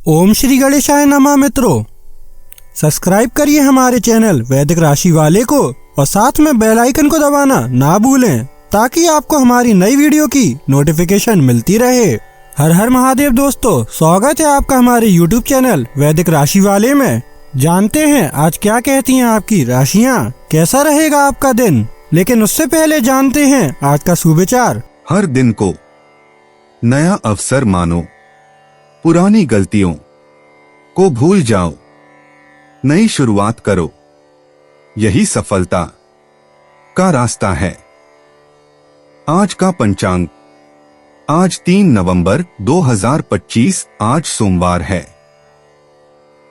ओम श्री गणेशाय नमः। मित्रों, सब्सक्राइब करिए हमारे चैनल वैदिक राशि वाले को और साथ में बेल आइकन को दबाना ना भूलें ताकि आपको हमारी नई वीडियो की नोटिफिकेशन मिलती रहे। हर हर महादेव दोस्तों, स्वागत है आपका हमारे YouTube चैनल वैदिक राशि वाले में। जानते हैं आज क्या कहती हैं आपकी राशियाँ, कैसा रहेगा आपका दिन। लेकिन उससे पहले जानते हैं आज का सुविचार। हर दिन को नया अवसर मानो, पुरानी गलतियों को भूल जाओ, नई शुरुआत करो, यही सफलता का रास्ता है। आज का पंचांग, आज 3 नवंबर 2025, आज सोमवार है।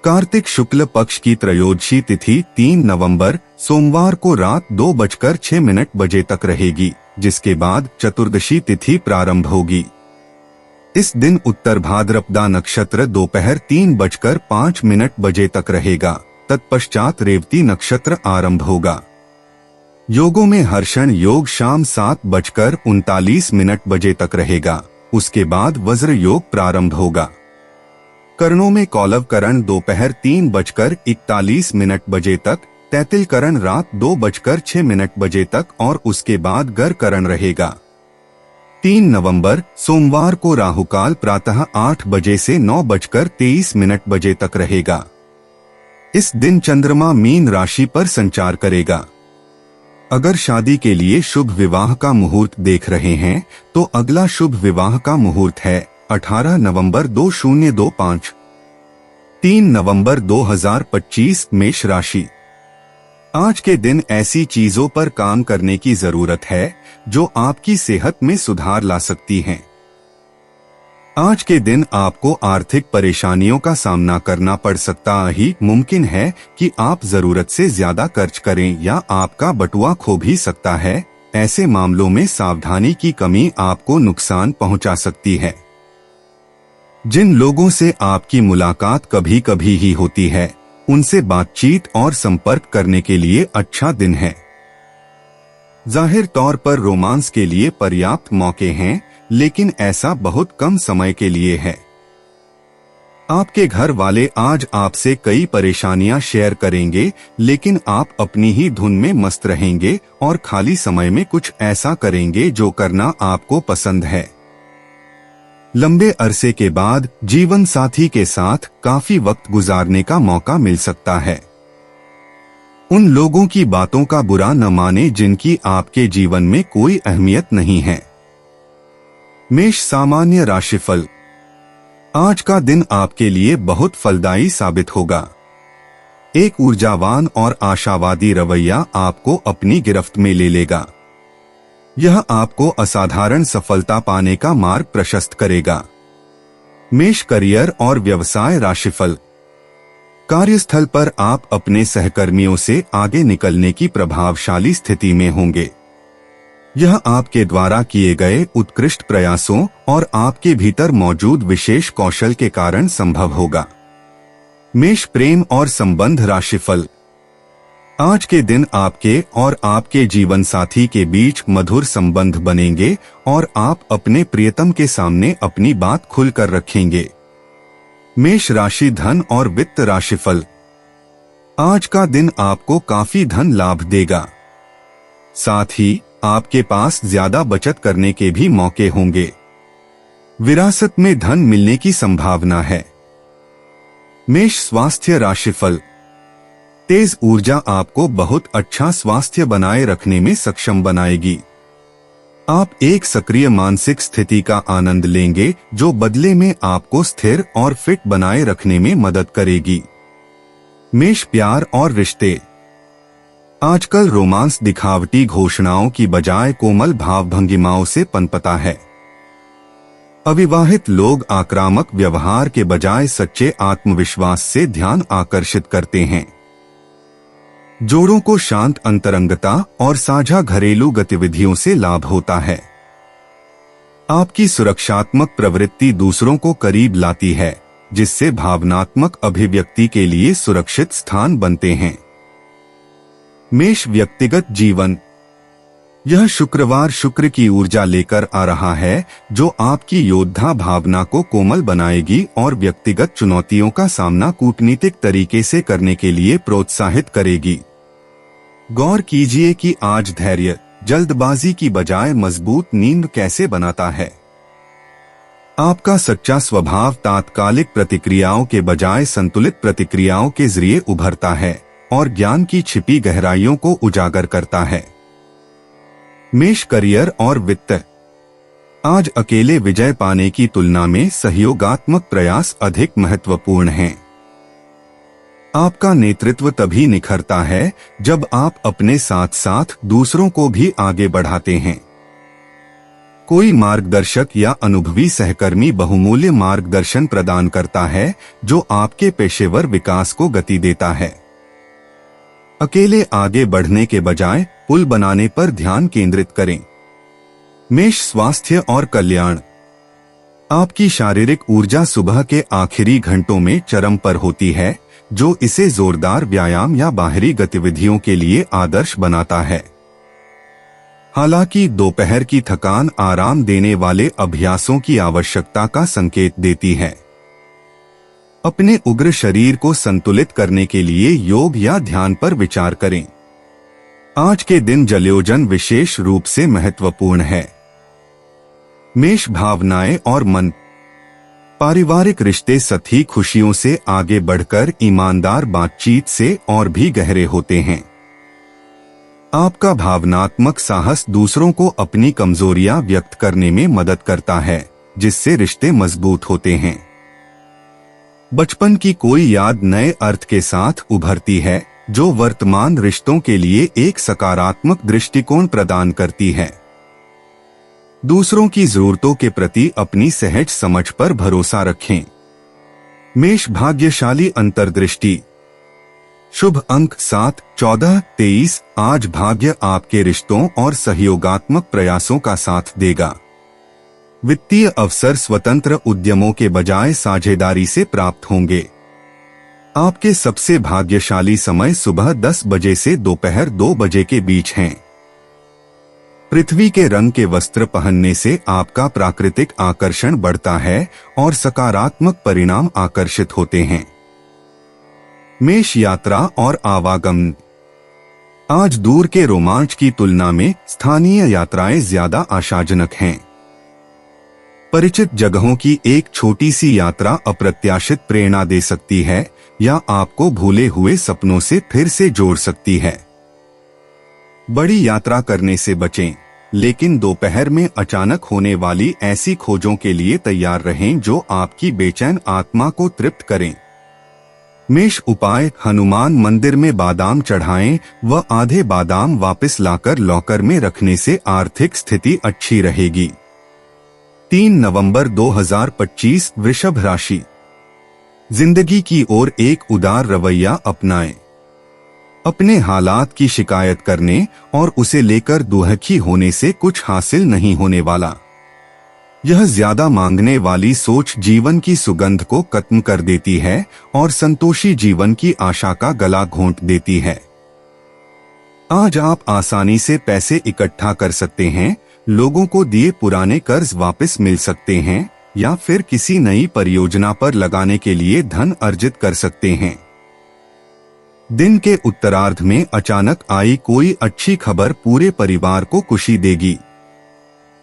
कार्तिक शुक्ल पक्ष की त्रयोदशी तिथि 3 नवंबर सोमवार को रात 2:06 तक रहेगी, जिसके बाद चतुर्दशी तिथि प्रारंभ होगी। इस दिन उत्तर भाद्रपदा नक्षत्र दोपहर 3:05 तक रहेगा। तत्पश्चात रेवती नक्षत्र आरंभ होगा। योगों में हर्षण योग शाम 7:39 तक रहेगा। उसके बाद वज्र योग प्रारंभ होगा। करणों में कौलव करण दोपहर 3:41 तक, तैतिल करण रात 2:06 तक और उसके बाद गर करण रहेगा। 3 नवंबर सोमवार को राहुकाल प्रातः 8 बजे से 9:23 तक रहेगा। इस दिन चंद्रमा मीन राशि पर संचार करेगा। अगर शादी के लिए शुभ विवाह का मुहूर्त देख रहे हैं तो अगला शुभ विवाह का मुहूर्त है 18 नवंबर 2025। 3 नवंबर 2025 मेष राशि। आज के दिन ऐसी चीजों पर काम करने की जरूरत है जो आपकी सेहत में सुधार ला सकती हैं। आज के दिन आपको आर्थिक परेशानियों का सामना करना पड़ सकता ही मुमकिन है कि आप जरूरत से ज्यादा खर्च करें या आपका बटुआ खो भी सकता है। ऐसे मामलों में सावधानी की कमी आपको नुकसान पहुंचा सकती है। जिन लोगों से आपकी मुलाकात कभी कभी ही होती है, उनसे बातचीत और संपर्क करने के लिए अच्छा दिन है। जाहिर तौर पर रोमांस के लिए पर्याप्त मौके हैं, लेकिन ऐसा बहुत कम समय के लिए है। आपके घर वाले आज आपसे कई परेशानियां शेयर करेंगे, लेकिन आप अपनी ही धुन में मस्त रहेंगे और खाली समय में कुछ ऐसा करेंगे जो करना आपको पसंद है। लंबे अरसे के बाद जीवन साथी के साथ काफी वक्त गुजारने का मौका मिल सकता है। उन लोगों की बातों का बुरा न माने जिनकी आपके जीवन में कोई अहमियत नहीं है। मेष सामान्य राशिफल। आज का दिन आपके लिए बहुत फलदायी साबित होगा। एक ऊर्जावान और आशावादी रवैया आपको अपनी गिरफ्त में ले लेगा। यह आपको असाधारण सफलता पाने का मार्ग प्रशस्त करेगा। मेष करियर और व्यवसाय राशिफल। कार्यस्थल पर आप अपने सहकर्मियों से आगे निकलने की प्रभावशाली स्थिति में होंगे। यह आपके द्वारा किए गए उत्कृष्ट प्रयासों और आपके भीतर मौजूद विशेष कौशल के कारण संभव होगा। मेष प्रेम और संबंध राशिफल। आज के दिन आपके और आपके जीवन साथी के बीच मधुर संबंध बनेंगे और आप अपने प्रियतम के सामने अपनी बात खुलकर रखेंगे। मेष राशि धन और वित्त राशिफल। आज का दिन आपको काफी धन लाभ देगा। साथ ही आपके पास ज्यादा बचत करने के भी मौके होंगे। विरासत में धन मिलने की संभावना है। मेष स्वास्थ्य राशिफल। तेज ऊर्जा आपको बहुत अच्छा स्वास्थ्य बनाए रखने में सक्षम बनाएगी। आप एक सक्रिय मानसिक स्थिति का आनंद लेंगे जो बदले में आपको स्थिर और फिट बनाए रखने में मदद करेगी। मेष प्यार और रिश्ते। आजकल रोमांस दिखावटी घोषणाओं की बजाय कोमल भावभंगिमाओं से पनपता है। अविवाहित लोग आक्रामक व्यवहार के बजाय सच्चे आत्मविश्वास से ध्यान आकर्षित करते हैं। जोड़ों को शांत अंतरंगता और साझा घरेलू गतिविधियों से लाभ होता है। आपकी सुरक्षात्मक प्रवृत्ति दूसरों को करीब लाती है, जिससे भावनात्मक अभिव्यक्ति के लिए सुरक्षित स्थान बनते हैं। मेष व्यक्तिगत जीवन। यह शुक्रवार शुक्र की ऊर्जा लेकर आ रहा है, जो आपकी योद्धा भावना को कोमल बनाएगी और व्यक्तिगत चुनौतियों का सामना कूटनीतिक तरीके से करने के लिए प्रोत्साहित करेगी। गौर कीजिए कि आज धैर्य जल्दबाजी की बजाय मजबूत नींद कैसे बनाता है। आपका सच्चा स्वभाव तात्कालिक प्रतिक्रियाओं के बजाय संतुलित प्रतिक्रियाओं के जरिए उभरता है और ज्ञान की छिपी गहराइयों को उजागर करता है। मेष करियर और वित्त। आज अकेले विजय पाने की तुलना में सहयोगात्मक प्रयास अधिक महत्वपूर्ण हैं। आपका नेतृत्व तभी निखरता है जब आप अपने साथ साथ दूसरों को भी आगे बढ़ाते हैं। कोई मार्गदर्शक या अनुभवी सहकर्मी बहुमूल्य मार्गदर्शन प्रदान करता है, जो आपके पेशेवर विकास को गति देता है। अकेले आगे बढ़ने के बजाय पुल बनाने पर ध्यान केंद्रित करें। मेष स्वास्थ्य और कल्याण। आपकी शारीरिक ऊर्जा सुबह के आखिरी घंटों में चरम पर होती है, जो इसे जोरदार व्यायाम या बाहरी गतिविधियों के लिए आदर्श बनाता है। हालांकि दोपहर की थकान आराम देने वाले अभ्यासों की आवश्यकता का संकेत देती है। अपने उग्र शरीर को संतुलित करने के लिए योग या ध्यान पर विचार करें। आज के दिन जलयोजन विशेष रूप से महत्वपूर्ण है। मेष भावनाएं और मन। पारिवारिक रिश्ते सतही खुशियों से आगे बढ़कर ईमानदार बातचीत से और भी गहरे होते हैं। आपका भावनात्मक साहस दूसरों को अपनी कमजोरियां व्यक्त करने में मदद करता है, जिससे रिश्ते मजबूत होते हैं। बचपन की कोई याद नए अर्थ के साथ उभरती है, जो वर्तमान रिश्तों के लिए एक सकारात्मक दृष्टिकोण प्रदान करती है। दूसरों की जरूरतों के प्रति अपनी सहज समझ पर भरोसा रखें। मेष भाग्यशाली अंतर्दृष्टि। शुभ अंक 7, 14, 23। आज भाग्य आपके रिश्तों और सहयोगात्मक प्रयासों का साथ देगा। वित्तीय अवसर स्वतंत्र उद्यमों के बजाय साझेदारी से प्राप्त होंगे। आपके सबसे भाग्यशाली समय सुबह 10 बजे से दोपहर 2 बजे के बीच हैं। पृथ्वी के रंग के वस्त्र पहनने से आपका प्राकृतिक आकर्षण बढ़ता है और सकारात्मक परिणाम आकर्षित होते हैं। मेष यात्रा और आवागमन। आज दूर के रोमांच की तुलना में स्थानीय यात्राएं ज्यादा आशाजनक हैं। परिचित जगहों की एक छोटी सी यात्रा अप्रत्याशित प्रेरणा दे सकती है या आपको भूले हुए सपनों से फिर से जोड़ सकती है। बड़ी यात्रा करने से बचें, लेकिन दोपहर में अचानक होने वाली ऐसी खोजों के लिए तैयार रहें जो आपकी बेचैन आत्मा को तृप्त करें। मेष उपाय। हनुमान मंदिर में बादाम चढ़ाएं व आधे बादाम वापस लाकर लॉकर में रखने से आर्थिक स्थिति अच्छी रहेगी। 3 नवंबर 2025। वृषभ राशि। जिंदगी की ओर एक उदार रवैया अपनाएं। अपने हालात की शिकायत करने और उसे लेकर दुखी होने से कुछ हासिल नहीं होने वाला। यह ज्यादा मांगने वाली सोच जीवन की सुगंध को खत्म कर देती है और संतोषी जीवन की आशा का गला घोंट देती है। आज आप आसानी से पैसे इकट्ठा कर सकते हैं, लोगों को दिए पुराने कर्ज वापस मिल सकते हैं या फिर किसी नई परियोजना पर लगाने के लिए धन अर्जित कर सकते हैं। दिन के उत्तरार्ध में अचानक आई कोई अच्छी खबर पूरे परिवार को खुशी देगी।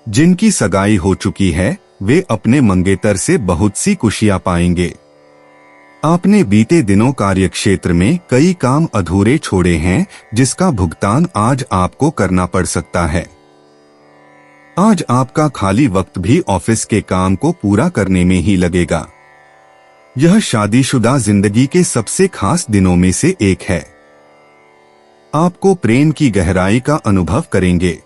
जिनकी सगाई हो चुकी है वे अपने मंगेतर से बहुत सी खुशियां पाएंगे। आपने बीते दिनों कार्यक्षेत्र में कई काम अधूरे छोड़े हैं, जिसका भुगतान आज आपको करना पड़ सकता है। आज आपका खाली वक्त भी ऑफिस के काम को पूरा करने में ही लगेगा। यह शादीशुदा जिंदगी के सबसे खास दिनों में से एक है। आपको प्रेम की गहराई का अनुभव करेंगे।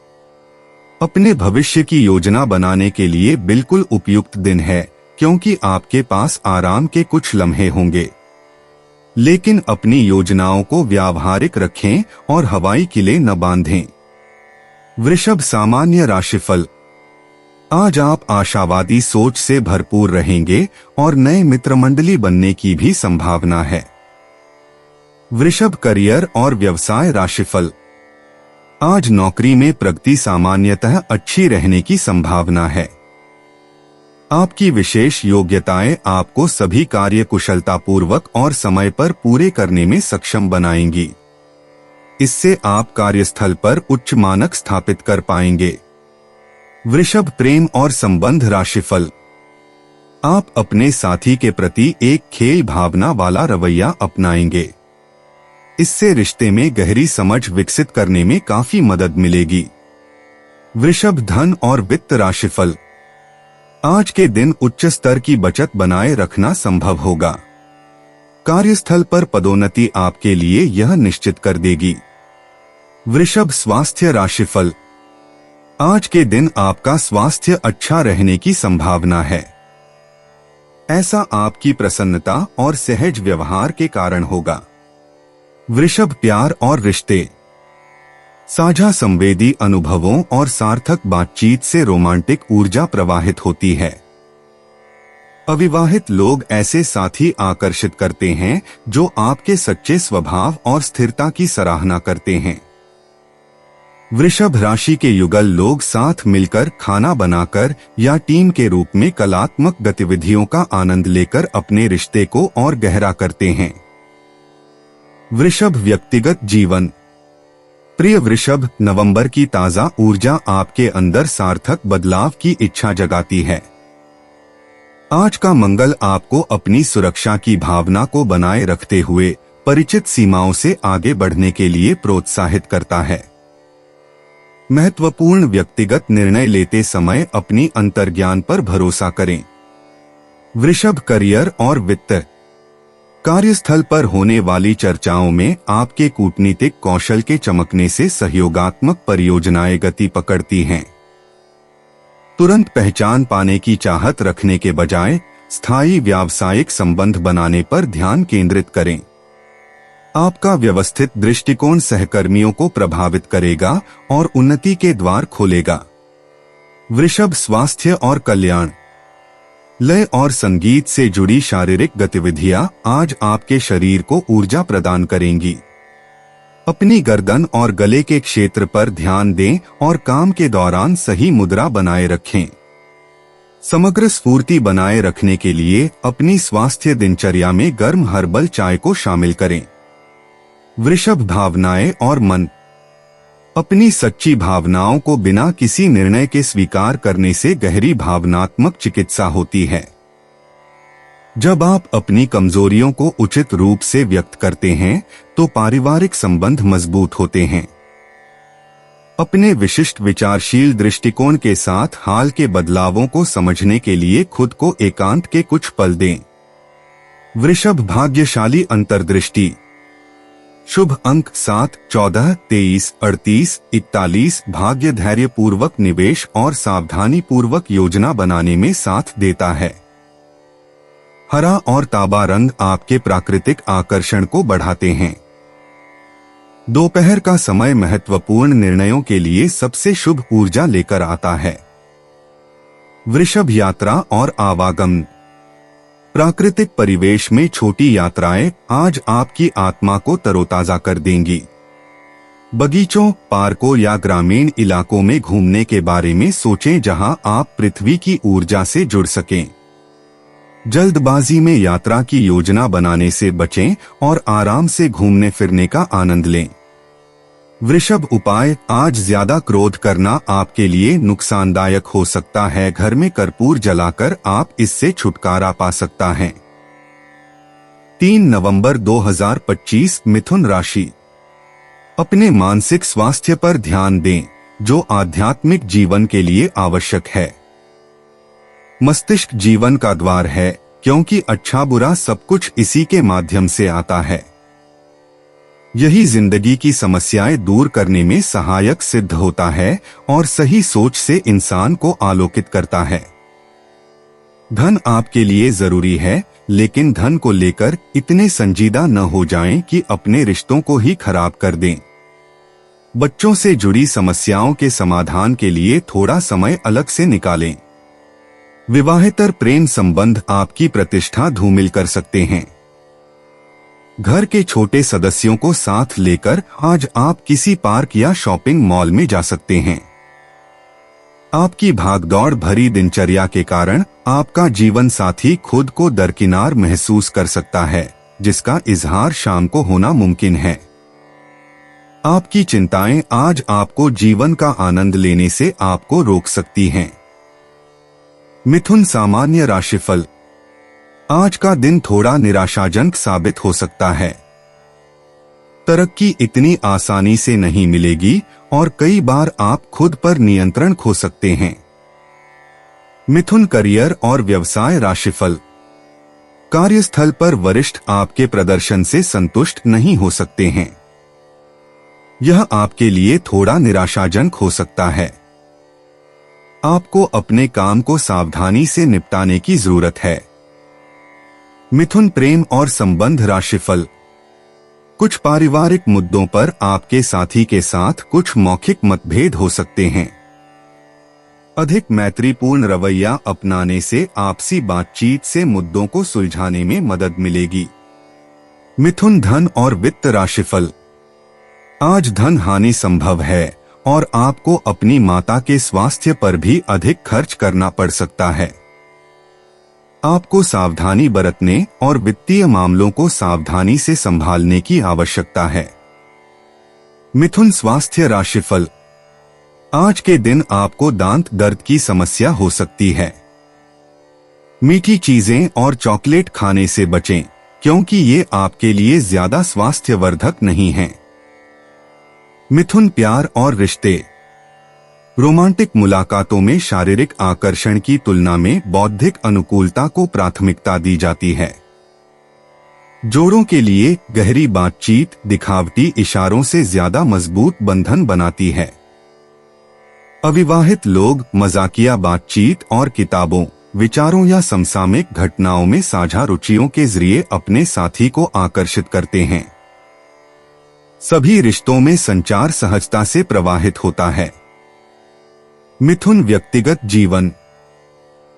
अपने भविष्य की योजना बनाने के लिए बिल्कुल उपयुक्त दिन है, क्योंकि आपके पास आराम के कुछ लम्हे होंगे। लेकिन अपनी योजनाओं को व्यावहारिक रखें और हवाई किले न बांधें। वृषभ सामान्य राशिफल। आज आप आशावादी सोच से भरपूर रहेंगे और नए मित्र मंडली बनने की भी संभावना है। वृषभ करियर और व्यवसाय राशिफल। आज नौकरी में प्रगति सामान्यतः अच्छी रहने की संभावना है। आपकी विशेष योग्यताएं आपको सभी कार्य कुशलतापूर्वक और समय पर पूरे करने में सक्षम बनाएंगी। इससे आप कार्यस्थल पर उच्च मानक स्थापित कर पाएंगे। वृषभ, प्रेम और संबंध राशिफल। आप अपने साथी के प्रति एक खेल भावना वाला रवैया अपनाएंगे। इससे रिश्ते में गहरी समझ विकसित करने में काफी मदद मिलेगी। वृषभ, धन और वित्त राशिफल। आज के दिन उच्च स्तर की बचत बनाए रखना संभव होगा। कार्यस्थल पर पदोन्नति आपके लिए यह निश्चित कर देगी। वृषभ, स्वास्थ्य राशिफल। आज के दिन आपका स्वास्थ्य अच्छा रहने की संभावना है। ऐसा आपकी प्रसन्नता और सहज व्यवहार के कारण होगा। वृषभ, प्यार और रिश्ते। साझा संवेदी अनुभवों और सार्थक बातचीत से रोमांटिक ऊर्जा प्रवाहित होती है। अविवाहित लोग ऐसे साथी आकर्षित करते हैं जो आपके सच्चे स्वभाव और स्थिरता की सराहना करते हैं। वृषभ राशि के युगल लोग साथ मिलकर खाना बनाकर या टीम के रूप में कलात्मक गतिविधियों का आनंद लेकर अपने रिश्ते को और गहरा करते हैं। वृषभ, व्यक्तिगत जीवन। प्रिय वृषभ, नवंबर की ताजा ऊर्जा आपके अंदर सार्थक बदलाव की इच्छा जगाती है। आज का मंगल आपको अपनी सुरक्षा की भावना को बनाए रखते हुए परिचित सीमाओं से आगे बढ़ने के लिए प्रोत्साहित करता है। महत्वपूर्ण व्यक्तिगत निर्णय लेते समय अपनी अंतर्ज्ञान पर भरोसा करें। वृषभ, करियर और वित्त। कार्यस्थल पर होने वाली चर्चाओं में आपके कूटनीतिक कौशल के चमकने से सहयोगात्मक परियोजनाएं गति पकड़ती हैं। तुरंत पहचान पाने की चाहत रखने के बजाय स्थायी व्यावसायिक संबंध बनाने पर ध्यान केंद्रित करें। आपका व्यवस्थित दृष्टिकोण सहकर्मियों को प्रभावित करेगा और उन्नति के द्वार खोलेगा। वृषभ, स्वास्थ्य और कल्याण। लय और संगीत से जुड़ी शारीरिक गतिविधियां आज आपके शरीर को ऊर्जा प्रदान करेंगी। अपनी गर्दन और गले के क्षेत्र पर ध्यान दें और काम के दौरान सही मुद्रा बनाए रखें। समग्र स्फूर्ति बनाए रखने के लिए अपनी स्वास्थ्य दिनचर्या में गर्म हर्बल चाय को शामिल करें। वृषभ, भावनाएं और मन। अपनी सच्ची भावनाओं को बिना किसी निर्णय के स्वीकार करने से गहरी भावनात्मक चिकित्सा होती है। जब आप अपनी कमजोरियों को उचित रूप से व्यक्त करते हैं तो पारिवारिक संबंध मजबूत होते हैं। अपने विशिष्ट विचारशील दृष्टिकोण के साथ हाल के बदलावों को समझने के लिए खुद को एकांत के कुछ पल दें। वृषभ, भाग्यशाली अंतर्दृष्टि। शुभ अंक 7, 14, 23, 38, 41 भाग्य धैर्य पूर्वक निवेश और सावधानी पूर्वक योजना बनाने में साथ देता है। हरा और तांबा रंग आपके प्राकृतिक आकर्षण को बढ़ाते हैं। दोपहर का समय महत्वपूर्ण निर्णयों के लिए सबसे शुभ ऊर्जा लेकर आता है। वृषभ, यात्रा और आवागमन। प्राकृतिक परिवेश में छोटी यात्राएं आज आपकी आत्मा को तरोताजा कर देंगी। बगीचों, पार्कों या ग्रामीण इलाकों में घूमने के बारे में सोचें जहां आप पृथ्वी की ऊर्जा से जुड़ सकें। जल्दबाजी में यात्रा की योजना बनाने से बचें और आराम से घूमने फिरने का आनंद लें। वृषभ, उपाय। आज ज्यादा क्रोध करना आपके लिए नुकसानदायक हो सकता है। घर में कर्पूर जलाकर आप इससे छुटकारा पा सकता है। 3 नवंबर 2025, मिथुन राशि। अपने मानसिक स्वास्थ्य पर ध्यान दें जो आध्यात्मिक जीवन के लिए आवश्यक है। मस्तिष्क जीवन का द्वार है क्योंकि अच्छा बुरा सब कुछ इसी के माध्यम से आता है। यही जिंदगी की समस्याएं दूर करने में सहायक सिद्ध होता है और सही सोच से इंसान को आलोकित करता है। धन आपके लिए जरूरी है, लेकिन धन को लेकर इतने संजीदा न हो जाएं कि अपने रिश्तों को ही खराब कर दें। बच्चों से जुड़ी समस्याओं के समाधान के लिए थोड़ा समय अलग से निकालें। विवाहेतर प्रेम संबंध आपकी प्रतिष्ठा धूमिल कर सकते हैं। घर के छोटे सदस्यों को साथ लेकर आज आप किसी पार्क या शॉपिंग मॉल में जा सकते हैं। आपकी भागदौड़ भरी दिनचर्या के कारण आपका जीवन साथी खुद को दरकिनार महसूस कर सकता है, जिसका इजहार शाम को होना मुमकिन है। आपकी चिंताएं आज आपको जीवन का आनंद लेने से आपको रोक सकती हैं। मिथुन सामान्य राशिफल। आज का दिन थोड़ा निराशाजनक साबित हो सकता है। तरक्की इतनी आसानी से नहीं मिलेगी और कई बार आप खुद पर नियंत्रण खो सकते हैं। मिथुन करियर और व्यवसाय राशिफल। कार्यस्थल पर वरिष्ठ आपके प्रदर्शन से संतुष्ट नहीं हो सकते हैं। यह आपके लिए थोड़ा निराशाजनक हो सकता है। आपको अपने काम को सावधानी से निपटाने की जरूरत है। मिथुन प्रेम और संबंध राशिफल। कुछ पारिवारिक मुद्दों पर आपके साथी के साथ कुछ मौखिक मतभेद हो सकते हैं। अधिक मैत्रीपूर्ण रवैया अपनाने से आपसी बातचीत से मुद्दों को सुलझाने में मदद मिलेगी। मिथुन धन और वित्त राशिफल। आज धन हानि संभव है और आपको अपनी माता के स्वास्थ्य पर भी अधिक खर्च करना पड़ सकता है। आपको सावधानी बरतने और वित्तीय मामलों को सावधानी से संभालने की आवश्यकता है। मिथुन स्वास्थ्य राशिफल। आज के दिन आपको दांत दर्द की समस्या हो सकती है। मीठी चीजें और चॉकलेट खाने से बचें, क्योंकि ये आपके लिए ज्यादा स्वास्थ्यवर्धक नहीं हैं। मिथुन प्यार और रिश्ते। रोमांटिक मुलाकातों में शारीरिक आकर्षण की तुलना में बौद्धिक अनुकूलता को प्राथमिकता दी जाती है। जोड़ों के लिए गहरी बातचीत दिखावटी इशारों से ज्यादा मजबूत बंधन बनाती है। अविवाहित लोग मजाकिया बातचीत और किताबों, विचारों या समसामयिक घटनाओं में साझा रुचियों के जरिए अपने साथी को आकर्षित करते हैं। सभी रिश्तों में संचार सहजता से प्रवाहित होता है। मिथुन व्यक्तिगत जीवन।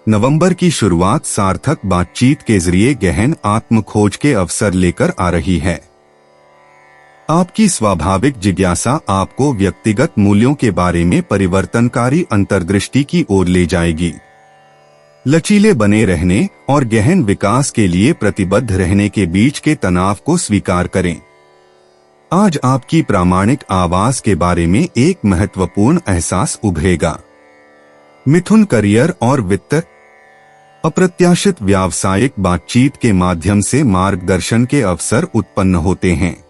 नवंबर की शुरुआत सार्थक बातचीत के जरिए गहन आत्मखोज के अवसर लेकर आ रही है। आपकी स्वाभाविक जिज्ञासा आपको व्यक्तिगत मूल्यों के बारे में परिवर्तनकारी अंतर्दृष्टि की ओर ले जाएगी। लचीले बने रहने और गहन विकास के लिए प्रतिबद्ध रहने के बीच के तनाव को स्वीकार करें। आज आपकी प्रामाणिक आवाज के बारे में एक महत्वपूर्ण एहसास उभरेगा। मिथुन करियर और वित्त। अप्रत्याशित व्यावसायिक बातचीत के माध्यम से मार्गदर्शन के अवसर उत्पन्न होते हैं।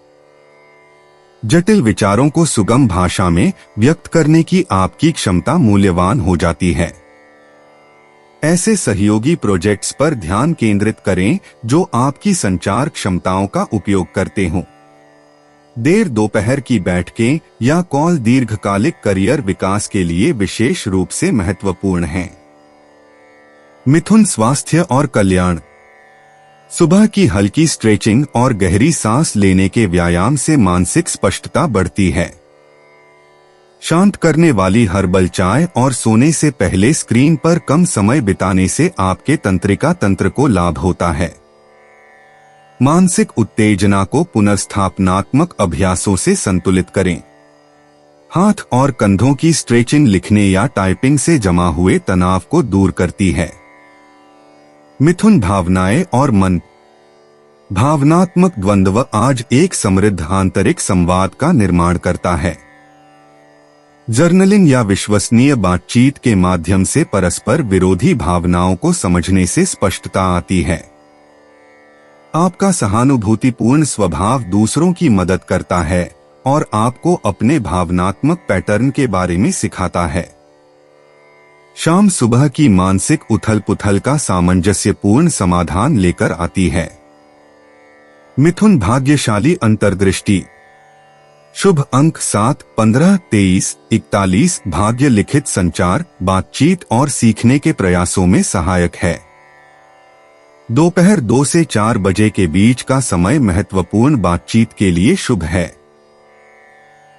जटिल विचारों को सुगम भाषा में व्यक्त करने की आपकी क्षमता मूल्यवान हो जाती है। ऐसे सहयोगी प्रोजेक्ट्स पर ध्यान केंद्रित करें जो आपकी संचार क्षमताओं का उपयोग करते हों। देर दोपहर की बैठकें या कॉल दीर्घकालिक करियर विकास के लिए विशेष रूप से महत्वपूर्ण हैं। मिथुन स्वास्थ्य और कल्याण। सुबह की हल्की स्ट्रेचिंग और गहरी सांस लेने के व्यायाम से मानसिक स्पष्टता बढ़ती है। शांत करने वाली हर्बल चाय और सोने से पहले स्क्रीन पर कम समय बिताने से आपके तंत्रिका तंत्र को लाभ होता है। मानसिक उत्तेजना को पुनर्स्थापनात्मक अभ्यासों से संतुलित करें। हाथ और कंधों की स्ट्रेचिंग लिखने या टाइपिंग से जमा हुए तनाव को दूर करती है। मिथुन भावनाएं और मन। भावनात्मक द्वंद्व आज एक समृद्ध आंतरिक संवाद का निर्माण करता है। जर्नलिंग या विश्वसनीय बातचीत के माध्यम से परस्पर विरोधी भावनाओं को समझने से स्पष्टता आती है। आपका सहानुभूतिपूर्ण स्वभाव दूसरों की मदद करता है और आपको अपने भावनात्मक पैटर्न के बारे में सिखाता है। शाम सुबह की मानसिक उथल-पुथल का सामंजस्यपूर्ण समाधान लेकर आती है। मिथुन भाग्यशाली अंतर्दृष्टि। शुभ अंक 7, 15, 23, 41 भाग्य लिखित संचार, बातचीत और सीखने के प्रयासों में सहायक है। दोपहर 2 से 4 बजे के बीच का समय महत्वपूर्ण बातचीत के लिए शुभ है।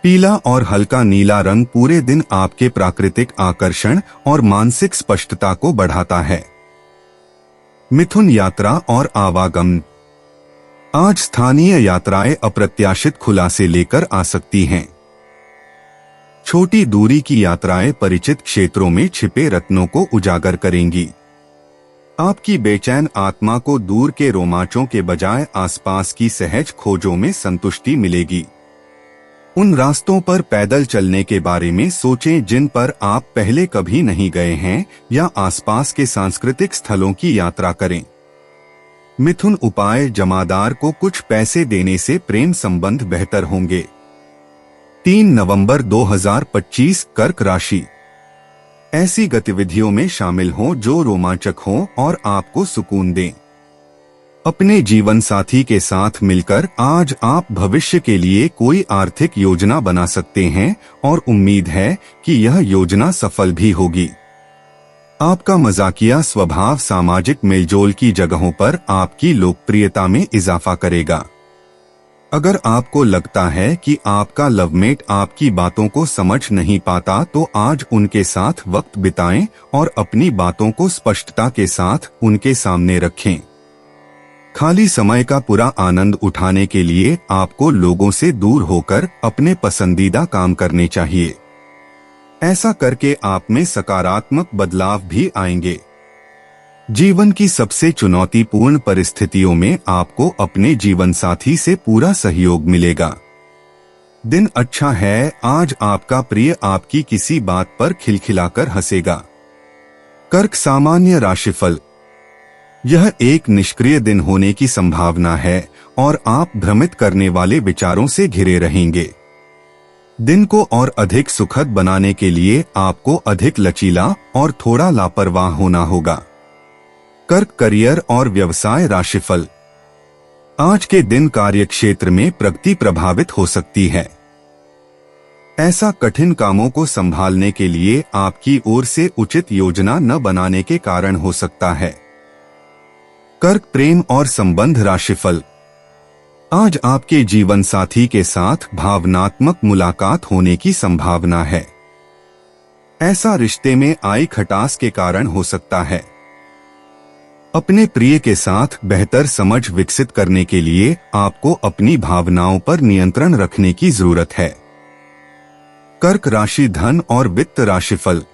पीला और हल्का नीला रंग पूरे दिन आपके प्राकृतिक आकर्षण और मानसिक स्पष्टता को बढ़ाता है। मिथुन यात्रा और आवागमन। आज स्थानीय यात्राएं अप्रत्याशित खुलासे लेकर आ सकती हैं। छोटी दूरी की यात्राएं परिचित क्षेत्रों में छिपे रत्नों को उजागर करेंगी। आपकी बेचैन आत्मा को दूर के रोमांचों के बजाय आसपास की सहज खोजों में संतुष्टि मिलेगी। उन रास्तों पर पैदल चलने के बारे में सोचें जिन पर आप पहले कभी नहीं गए हैं, या आसपास के सांस्कृतिक स्थलों की यात्रा करें। मिथुन उपाय, जमादार को कुछ पैसे देने से प्रेम संबंध बेहतर होंगे। 3 नवंबर 2025 कर्क राशि। ऐसी गतिविधियों में शामिल हों जो रोमांचक हों और आपको सुकून दें। अपने जीवन साथी के साथ मिलकर आज आप भविष्य के लिए कोई आर्थिक योजना बना सकते हैं और उम्मीद है कि यह योजना सफल भी होगी। आपका मजाकिया स्वभाव सामाजिक मेलजोल की जगहों पर आपकी लोकप्रियता में इजाफा करेगा। अगर आपको लगता है कि आपका लवमेट आपकी बातों को समझ नहीं पाता, तो आज उनके साथ वक्त बिताएं और अपनी बातों को स्पष्टता के साथ उनके सामने रखें। खाली समय का पूरा आनंद उठाने के लिए आपको लोगों से दूर होकर अपने पसंदीदा काम करने चाहिए। ऐसा करके आप में सकारात्मक बदलाव भी आएंगे। जीवन की सबसे चुनौतीपूर्ण परिस्थितियों में आपको अपने जीवन साथी से पूरा सहयोग मिलेगा। दिन अच्छा है। आज आपका प्रिय आपकी किसी बात पर खिलखिलाकर हंसेगा। कर्क सामान्य राशिफल। यह एक निष्क्रिय दिन होने की संभावना है और आप भ्रमित करने वाले विचारों से घिरे रहेंगे। दिन को और अधिक सुखद बनाने के लिए आपको अधिक लचीला और थोड़ा लापरवाह होना होगा। कर्क करियर और व्यवसाय राशिफल। आज के दिन कार्यक्षेत्र में प्रगति प्रभावित हो सकती है। ऐसा कठिन कामों को संभालने के लिए आपकी ओर से उचित योजना न बनाने के कारण हो सकता है। कर्क प्रेम और संबंध राशिफल। आज आपके जीवन साथी के साथ भावनात्मक मुलाकात होने की संभावना है। ऐसा रिश्ते में आई खटास के कारण हो सकता है। अपने प्रिय के साथ बेहतर समझ विकसित करने के लिए आपको अपनी भावनाओं पर नियंत्रण रखने की जरूरत है। कर्क राशि धन और वित्त राशिफल।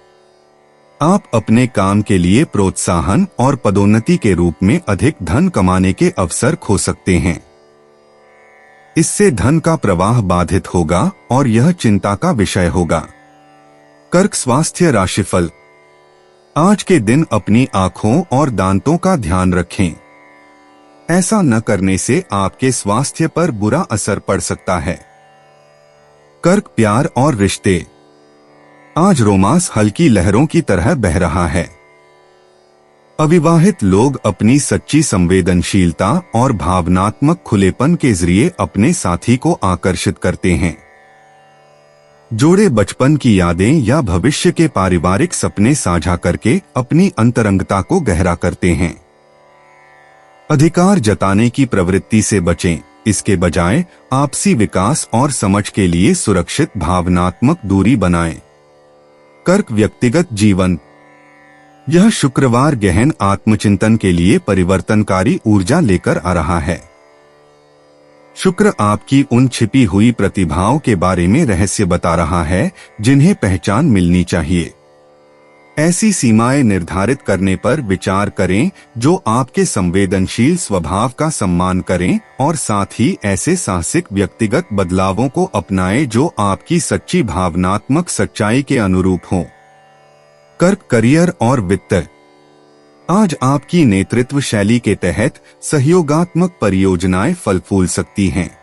आप अपने काम के लिए प्रोत्साहन और पदोन्नति के रूप में अधिक धन कमाने के अवसर खो सकते हैं। इससे धन का प्रवाह बाधित होगा और यह चिंता का विषय होगा। कर्क स्वास्थ्य राशिफल। आज के दिन अपनी आंखों और दांतों का ध्यान रखें। ऐसा न करने से आपके स्वास्थ्य पर बुरा असर पड़ सकता है। कर्क प्यार और रिश्ते। आज रोमांस हल्की लहरों की तरह बह रहा है। अविवाहित लोग अपनी सच्ची संवेदनशीलता और भावनात्मक खुलेपन के जरिए अपने साथी को आकर्षित करते हैं। जोड़े बचपन की यादें या भविष्य के पारिवारिक सपने साझा करके अपनी अंतरंगता को गहरा करते हैं। अधिकार जताने की प्रवृत्ति से बचें। इसके बजाय आपसी विकास और समझ के लिए सुरक्षित भावनात्मक दूरी बनाएं। कर्क व्यक्तिगत जीवन। यह शुक्रवार गहन आत्मचिंतन के लिए परिवर्तनकारी ऊर्जा लेकर आ रहा है। शुक्र आपकी उन छिपी हुई प्रतिभाओं के बारे में रहस्य बता रहा है जिन्हें पहचान मिलनी चाहिए। ऐसी सीमाएं निर्धारित करने पर विचार करें जो आपके संवेदनशील स्वभाव का सम्मान करें और साथ ही ऐसे साहसिक व्यक्तिगत बदलावों को अपनाएं जो आपकी सच्ची भावनात्मक सच्चाई के अनुरूप हों। कर्क करियर और वित्त। आज आपकी नेतृत्व शैली के तहत सहयोगात्मक परियोजनाएं फल फूल सकती हैं।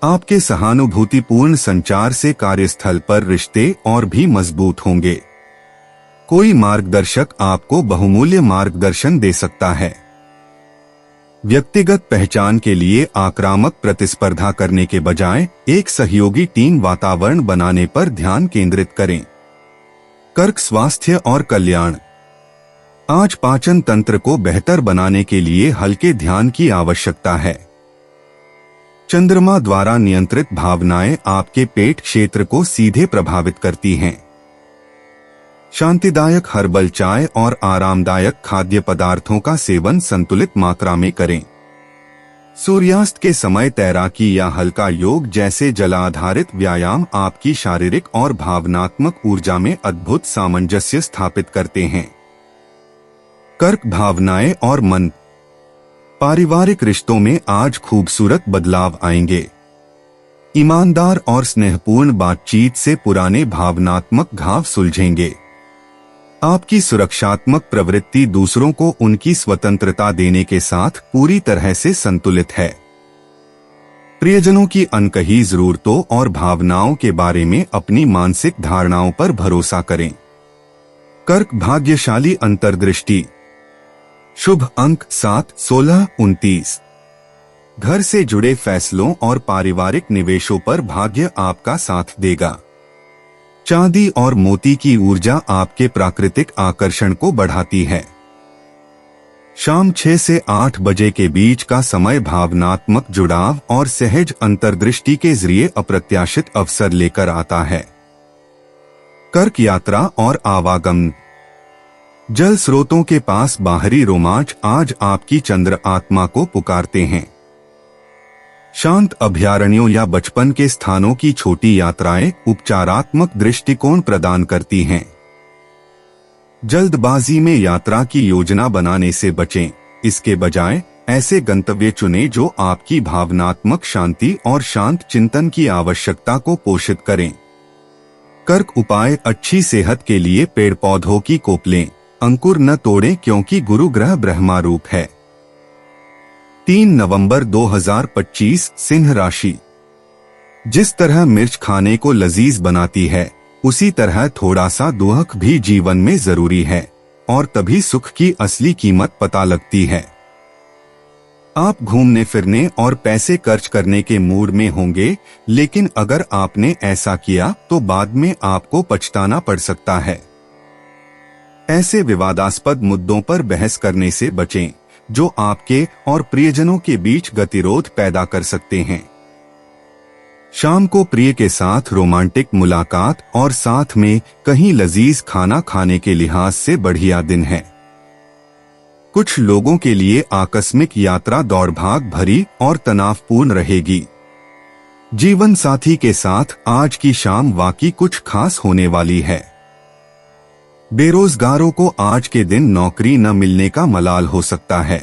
आपके सहानुभूतिपूर्ण संचार से कार्यस्थल पर रिश्ते और भी मजबूत होंगे। कोई मार्गदर्शक आपको बहुमूल्य मार्गदर्शन दे सकता है। व्यक्तिगत पहचान के लिए आक्रामक प्रतिस्पर्धा करने के बजाय एक सहयोगी टीम वातावरण बनाने पर ध्यान केंद्रित करें। कर्क स्वास्थ्य और कल्याण। आज पाचन तंत्र को बेहतर बनाने के लिए हल्के ध्यान की आवश्यकता है। चंद्रमा द्वारा नियंत्रित भावनाएं आपके पेट क्षेत्र को सीधे प्रभावित करती हैं। शांतिदायक हर्बल चाय और आरामदायक खाद्य पदार्थों का सेवन संतुलित मात्रा में करें। सूर्यास्त के समय तैराकी या हल्का योग जैसे जलाधारित व्यायाम आपकी शारीरिक और भावनात्मक ऊर्जा में अद्भुत सामंजस्य स्थापित करते हैं। कर्क, भावनाएं और मन। पारिवारिक रिश्तों में आज खूबसूरत बदलाव आएंगे। ईमानदार और स्नेहपूर्ण बातचीत से पुराने भावनात्मक घाव सुलझेंगे। आपकी सुरक्षात्मक प्रवृत्ति दूसरों को उनकी स्वतंत्रता देने के साथ पूरी तरह से संतुलित है। प्रियजनों की अनकही जरूरतों और भावनाओं के बारे में अपनी मानसिक धारणाओं पर भरोसा करें। कर्क, भाग्यशाली अंतर्दृष्टि। शुभ अंक 7, 16, 29। घर से जुड़े फैसलों और पारिवारिक निवेशों पर भाग्य आपका साथ देगा। चांदी और मोती की ऊर्जा आपके प्राकृतिक आकर्षण को बढ़ाती है। शाम 6 से 8 बजे के बीच का समय भावनात्मक जुड़ाव और सहज अंतर्दृष्टि के जरिए अप्रत्याशित अवसर लेकर आता है। कर्क, यात्रा और आवागमन। जल स्रोतों के पास बाहरी रोमांच आज आपकी चंद्र आत्मा को पुकारते हैं। शांत अभयारण्यों या बचपन के स्थानों की छोटी यात्राएं उपचारात्मक दृष्टिकोण प्रदान करती हैं। जल्दबाजी में यात्रा की योजना बनाने से बचें। इसके बजाय ऐसे गंतव्य चुनें जो आपकी भावनात्मक शांति और शांत चिंतन की आवश्यकता को पोषित करें। कर्क, उपाय। अच्छी सेहत के लिए पेड़ पौधों की कोप लें, अंकुर न तोड़ें क्योंकि गुरु ग्रह ब्रह्मा रूप है। 3 नवंबर 2025, सिंह राशि। जिस तरह मिर्च खाने को लजीज बनाती है, उसी तरह थोड़ा सा दुख भी जीवन में जरूरी है और तभी सुख की असली कीमत पता लगती है। आप घूमने फिरने और पैसे खर्च करने के मूड में होंगे, लेकिन अगर आपने ऐसा किया तो बाद में आपको पछताना पड़ सकता है। ऐसे विवादास्पद मुद्दों पर बहस करने से बचें जो आपके और प्रियजनों के बीच गतिरोध पैदा कर सकते हैं। शाम को प्रिय के साथ रोमांटिक मुलाकात और साथ में कहीं लजीज खाना खाने के लिहाज से बढ़िया दिन है। कुछ लोगों के लिए आकस्मिक यात्रा दौड़भाग भरी और तनावपूर्ण रहेगी। जीवन साथी के साथ आज की शाम वाकई कुछ खास होने वाली है। बेरोजगारों को आज के दिन नौकरी न मिलने का मलाल हो सकता है।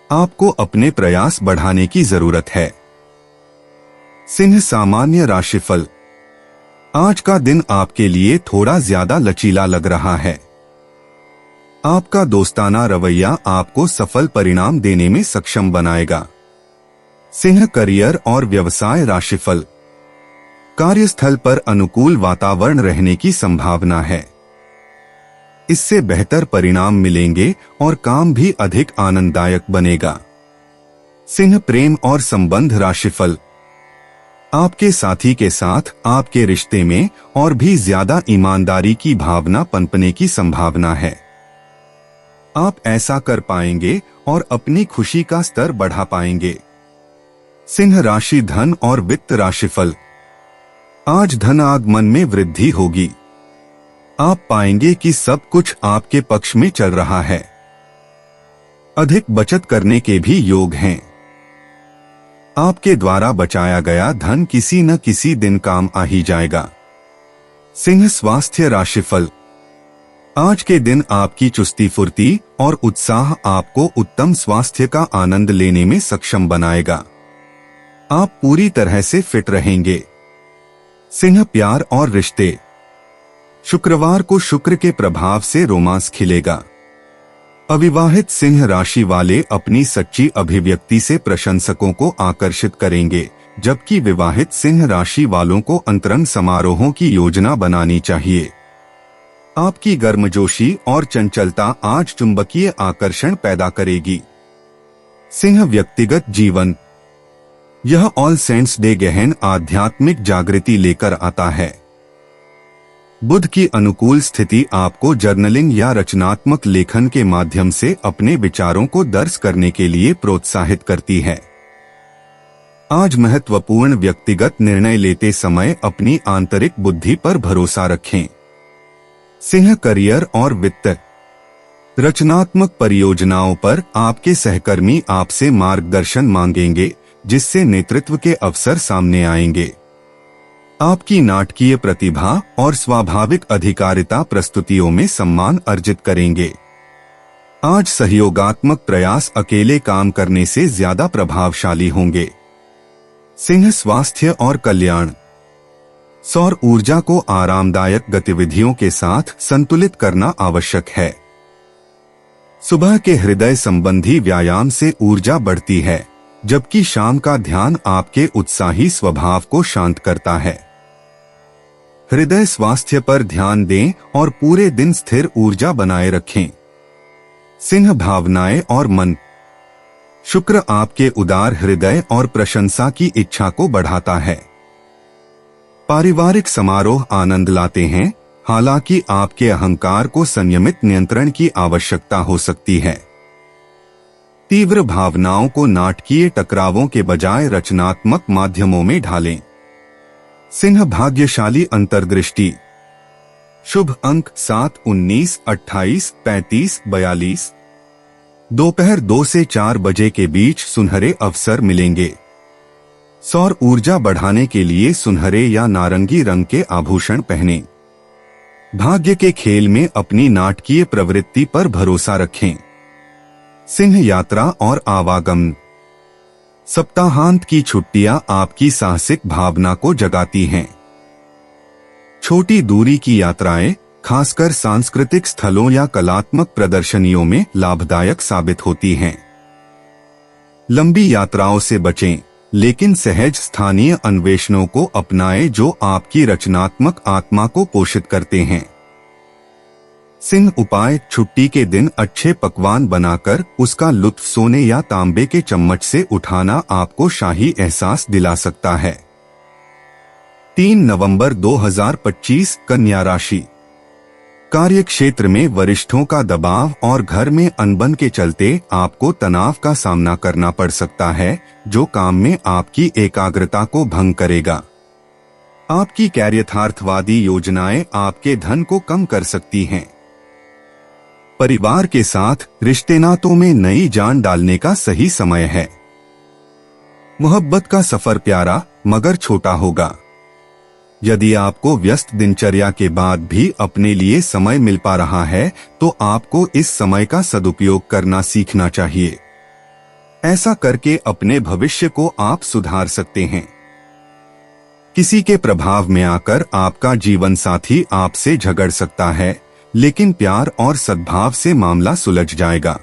आपको अपने प्रयास बढ़ाने की जरूरत है। सिंह, सामान्य राशिफल। आज का दिन आपके लिए थोड़ा ज्यादा लचीला लग रहा है। आपका दोस्ताना रवैया आपको सफल परिणाम देने में सक्षम बनाएगा। सिंह, करियर और व्यवसाय राशिफल। कार्यस्थल पर अनुकूल वातावरण रहने की संभावना है। इससे बेहतर परिणाम मिलेंगे और काम भी अधिक आनंददायक बनेगा। सिंह, प्रेम और संबंध राशिफल। आपके साथी के साथ आपके रिश्ते में और भी ज्यादा ईमानदारी की भावना पनपने की संभावना है। आप ऐसा कर पाएंगे और अपनी खुशी का स्तर बढ़ा पाएंगे। सिंह राशि, धन और वित्त राशिफल। आज धन आगमन में वृद्धि होगी। आप पाएंगे कि सब कुछ आपके पक्ष में चल रहा है। अधिक बचत करने के भी योग हैं। आपके द्वारा बचाया गया धन किसी न किसी दिन काम आ ही जाएगा। सिंह, स्वास्थ्य राशिफल। आज के दिन आपकी चुस्ती फुर्ती और उत्साह आपको उत्तम स्वास्थ्य का आनंद लेने में सक्षम बनाएगा। आप पूरी तरह से फिट रहेंगे। सिंह, प्यार और रिश्ते। शुक्रवार को शुक्र के प्रभाव से रोमांस खिलेगा। अविवाहित सिंह राशि वाले अपनी सच्ची अभिव्यक्ति से प्रशंसकों को आकर्षित करेंगे, जबकि विवाहित सिंह राशि वालों को अंतरंग समारोहों की योजना बनानी चाहिए। आपकी गर्मजोशी और चंचलता आज चुंबकीय आकर्षण पैदा करेगी। सिंह, व्यक्तिगत जीवन। यह ऑल सेंट्स डे गहन आध्यात्मिक जागृति लेकर आता है। बुध की अनुकूल स्थिति आपको जर्नलिंग या रचनात्मक लेखन के माध्यम से अपने विचारों को दर्ज करने के लिए प्रोत्साहित करती है। आज महत्वपूर्ण व्यक्तिगत निर्णय लेते समय अपनी आंतरिक बुद्धि पर भरोसा रखें। सिंह, करियर और वित्त। रचनात्मक परियोजनाओं पर आपके सहकर्मी आपसे मार्गदर्शन मांगेंगे, जिससे नेतृत्व के अवसर सामने आएंगे। आपकी नाटकीय प्रतिभा और स्वाभाविक अधिकारिता प्रस्तुतियों में सम्मान अर्जित करेंगे। आज सहयोगात्मक प्रयास अकेले काम करने से ज्यादा प्रभावशाली होंगे। सिंह, स्वास्थ्य और कल्याण। सौर ऊर्जा को आरामदायक गतिविधियों के साथ संतुलित करना आवश्यक है। सुबह के हृदय संबंधी व्यायाम से ऊर्जा बढ़ती है, जबकि शाम का ध्यान आपके उत्साही स्वभाव को शांत करता है। हृदय स्वास्थ्य पर ध्यान दें और पूरे दिन स्थिर ऊर्जा बनाए रखें। सिंह, भावनाएं और मन। शुक्र आपके उदार हृदय और प्रशंसा की इच्छा को बढ़ाता है। पारिवारिक समारोह आनंद लाते हैं, हालांकि आपके अहंकार को संयमित नियंत्रण की आवश्यकता हो सकती है। तीव्र भावनाओं को नाटकीय टकरावों के बजाय रचनात्मक माध्यमों में ढालें। सिंह, भाग्यशाली अंतर्दृष्टि। शुभ अंक 7, 19, 28, 35, 42। दोपहर 2 से 4 बजे के बीच सुनहरे अवसर मिलेंगे। सौर ऊर्जा बढ़ाने के लिए सुनहरे या नारंगी रंग के आभूषण पहनें। भाग्य के खेल में अपनी नाटकीय प्रवृत्ति पर भरोसा रखें। सिंह, यात्रा और आवागमन। सप्ताहांत की छुट्टियां आपकी साहसिक भावना को जगाती हैं। छोटी दूरी की यात्राएं, खासकर सांस्कृतिक स्थलों या कलात्मक प्रदर्शनियों में लाभदायक साबित होती हैं। लंबी यात्राओं से बचें, लेकिन सहज स्थानीय अन्वेषणों को अपनाएं जो आपकी रचनात्मक आत्मा को पोषित करते हैं। सिंह, उपाय। छुट्टी के दिन अच्छे पकवान बनाकर उसका लुत्फ सोने या तांबे के चम्मच से उठाना आपको शाही एहसास दिला सकता है। 3 नवंबर 2025, कन्या राशि। कार्यक्षेत्र में वरिष्ठों का दबाव और घर में अनबन के चलते आपको तनाव का सामना करना पड़ सकता है, जो काम में आपकी एकाग्रता को भंग करेगा। आपकी गैर-यथार्थवादी योजनाएं आपके धन को कम कर सकती हैं। परिवार के साथ रिश्ते नातों में नई जान डालने का सही समय है। मोहब्बत का सफर प्यारा मगर छोटा होगा। यदि आपको व्यस्त दिनचर्या के बाद भी अपने लिए समय मिल पा रहा है, तो आपको इस समय का सदुपयोग करना सीखना चाहिए। ऐसा करके अपने भविष्य को आप सुधार सकते हैं। किसी के प्रभाव में आकर आपका जीवन साथी आपसे झगड़ सकता है, लेकिन प्यार और सद्भाव से मामला सुलझ जाएगा।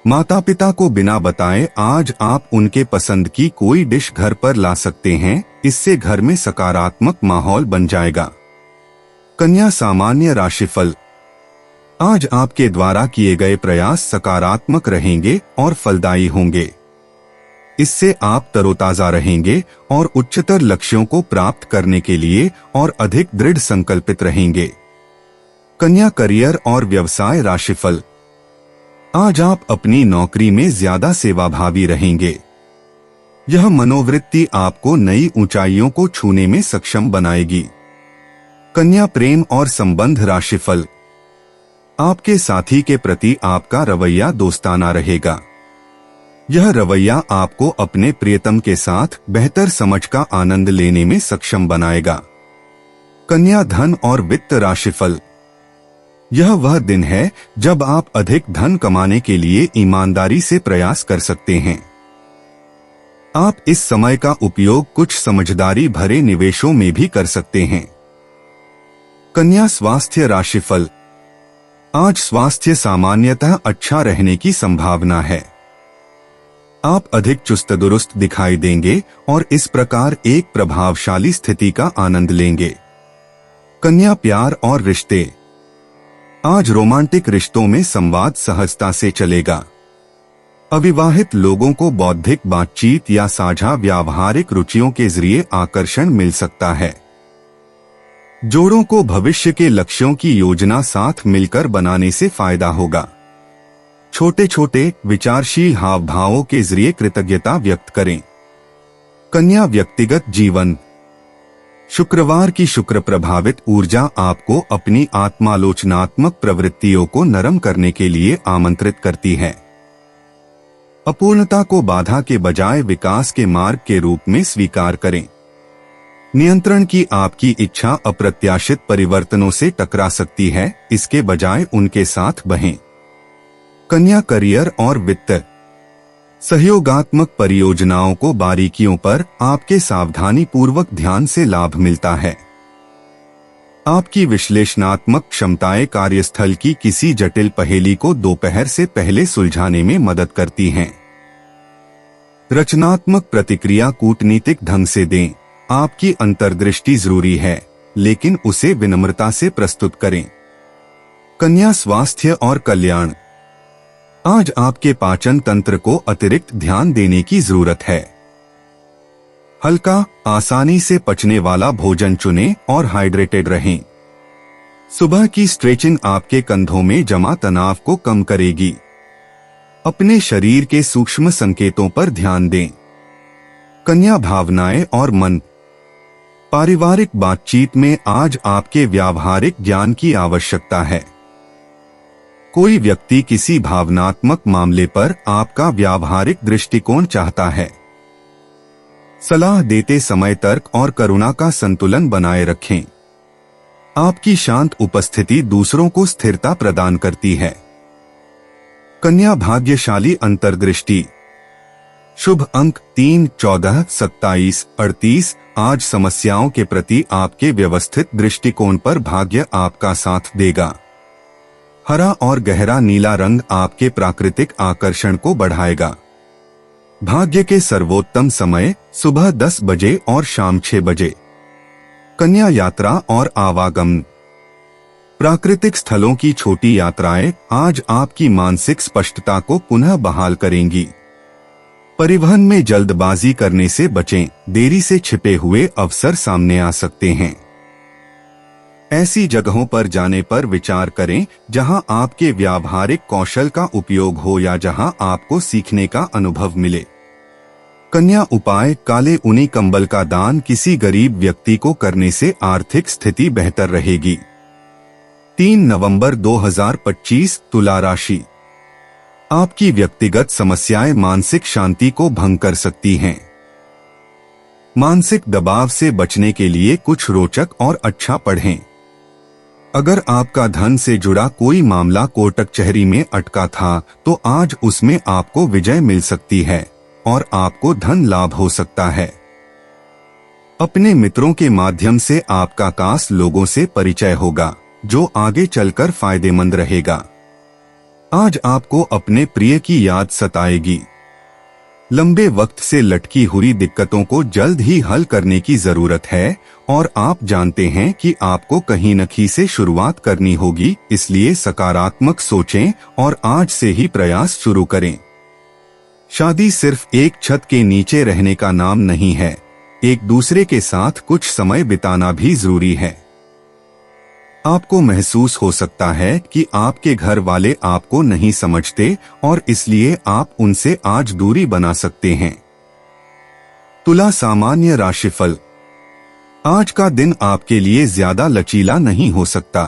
माता पिता को बिना बताए आज आप उनके पसंद की कोई डिश घर पर ला सकते हैं, इससे घर में सकारात्मक माहौल बन जाएगा। कन्या, सामान्य राशिफल। आज आपके द्वारा किए गए प्रयास सकारात्मक रहेंगे और फलदायी होंगे। इससे आप तरोताजा रहेंगे और उच्चतर लक्ष्यों को प्राप्त करने के लिए और अधिक दृढ़ संकल्पित रहेंगे। कन्या, करियर और व्यवसाय राशिफल। आज आप अपनी नौकरी में ज्यादा सेवाभावी रहेंगे। यह मनोवृत्ति आपको नई ऊंचाइयों को छूने में सक्षम बनाएगी। कन्या, प्रेम और संबंध राशिफल। आपके साथी के प्रति आपका रवैया दोस्ताना रहेगा। यह रवैया आपको अपने प्रियतम के साथ बेहतर समझ का आनंद लेने में सक्षम बनाएगा। कन्या, धन और वित्त राशिफल। यह वह दिन है जब आप अधिक धन कमाने के लिए ईमानदारी से प्रयास कर सकते हैं। आप इस समय का उपयोग कुछ समझदारी भरे निवेशों में भी कर सकते हैं। कन्या, स्वास्थ्य राशिफल। आज स्वास्थ्य सामान्यतः अच्छा रहने की संभावना है। आप अधिक चुस्त दुरुस्त दिखाई देंगे और इस प्रकार एक प्रभावशाली स्थिति का आनंद लेंगे। कन्या, प्यार और रिश्ते। आज रोमांटिक रिश्तों में संवाद सहजता से चलेगा। अविवाहित लोगों को बौद्धिक बातचीत या साझा व्यावहारिक रुचियों के जरिए आकर्षण मिल सकता है। जोड़ों को भविष्य के लक्ष्यों की योजना साथ मिलकर बनाने से फायदा होगा। छोटे छोटे विचारशील हाव भावों के जरिए कृतज्ञता व्यक्त करें। कन्या, व्यक्तिगत जीवन। शुक्रवार की शुक्र प्रभावित ऊर्जा आपको अपनी आत्मालोचनात्मक प्रवृत्तियों को नरम करने के लिए आमंत्रित करती है। अपूर्णता को बाधा के बजाय विकास के मार्ग के रूप में स्वीकार करें। नियंत्रण की आपकी इच्छा अप्रत्याशित परिवर्तनों से टकरा सकती है, इसके बजाय उनके साथ बहें। कन्या करियर और वित्त। सहयोगात्मक परियोजनाओं को बारीकियों पर आपके सावधानी पूर्वक ध्यान से लाभ मिलता है। आपकी विश्लेषणात्मक क्षमताएं कार्यस्थल की किसी जटिल पहेली को दोपहर से पहले सुलझाने में मदद करती हैं। रचनात्मक प्रतिक्रिया कूटनीतिक ढंग से दें। आपकी अंतर्दृष्टि जरूरी है, लेकिन उसे विनम्रता से प्रस्तुत करें। कन्या स्वास्थ्य और कल्याण। आज आपके पाचन तंत्र को अतिरिक्त ध्यान देने की जरूरत है। हल्का, आसानी से पचने वाला भोजन चुनें और हाइड्रेटेड रहें। सुबह की स्ट्रेचिंग आपके कंधों में जमा तनाव को कम करेगी। अपने शरीर के सूक्ष्म संकेतों पर ध्यान दें। कन्या भावनाएं और मन। पारिवारिक बातचीत में आज आपके व्यावहारिक ज्ञान की आवश्यकता है। कोई व्यक्ति किसी भावनात्मक मामले पर आपका व्यावहारिक दृष्टिकोण चाहता है। सलाह देते समय तर्क और करुणा का संतुलन बनाए रखें। आपकी शांत उपस्थिति दूसरों को स्थिरता प्रदान करती है। कन्या भाग्यशाली अंतर्दृष्टि। शुभ अंक 3, 14, 27, 38। आज समस्याओं के प्रति आपके व्यवस्थित दृष्टिकोण पर भाग्य आपका साथ देगा। हरा और गहरा नीला रंग आपके प्राकृतिक आकर्षण को बढ़ाएगा। भाग्य के सर्वोत्तम समय सुबह 10 बजे और शाम 6 बजे। कन्या यात्रा और आवागमन। प्राकृतिक स्थलों की छोटी यात्राएं आज आपकी मानसिक स्पष्टता को पुनः बहाल करेंगी। परिवहन में जल्दबाजी करने से बचें, देरी से छिपे हुए अवसर सामने आ सकते हैं। ऐसी जगहों पर जाने पर विचार करें जहां आपके व्यावहारिक कौशल का उपयोग हो या जहां आपको सीखने का अनुभव मिले। कन्या उपाय। काले ऊनी कंबल का दान किसी गरीब व्यक्ति को करने से आर्थिक स्थिति बेहतर रहेगी। 3 नवंबर 2025। तुला राशि। आपकी व्यक्तिगत समस्याएं मानसिक शांति को भंग कर सकती हैं। मानसिक दबाव से बचने के लिए कुछ रोचक और अच्छा पढ़ें। अगर आपका धन से जुड़ा कोई मामला कोर्ट कचहरी में अटका था, तो आज उसमें आपको विजय मिल सकती है और आपको धन लाभ हो सकता है। अपने मित्रों के माध्यम से आपका खास लोगों से परिचय होगा, जो आगे चलकर फायदेमंद रहेगा। आज आपको अपने प्रिय की याद सताएगी। लंबे वक्त से लटकी हुई दिक्कतों को जल्द ही हल करने की जरूरत है और आप जानते हैं कि आपको कहीं न कहीं से शुरुआत करनी होगी, इसलिए सकारात्मक सोचें और आज से ही प्रयास शुरू करें। शादी सिर्फ एक छत के नीचे रहने का नाम नहीं है, एक दूसरे के साथ कुछ समय बिताना भी जरूरी है। आपको महसूस हो सकता है कि आपके घर वाले आपको नहीं समझते और इसलिए आप उनसे आज दूरी बना सकते हैं। तुला सामान्य राशिफल। आज का दिन आपके लिए ज्यादा लचीला नहीं हो सकता।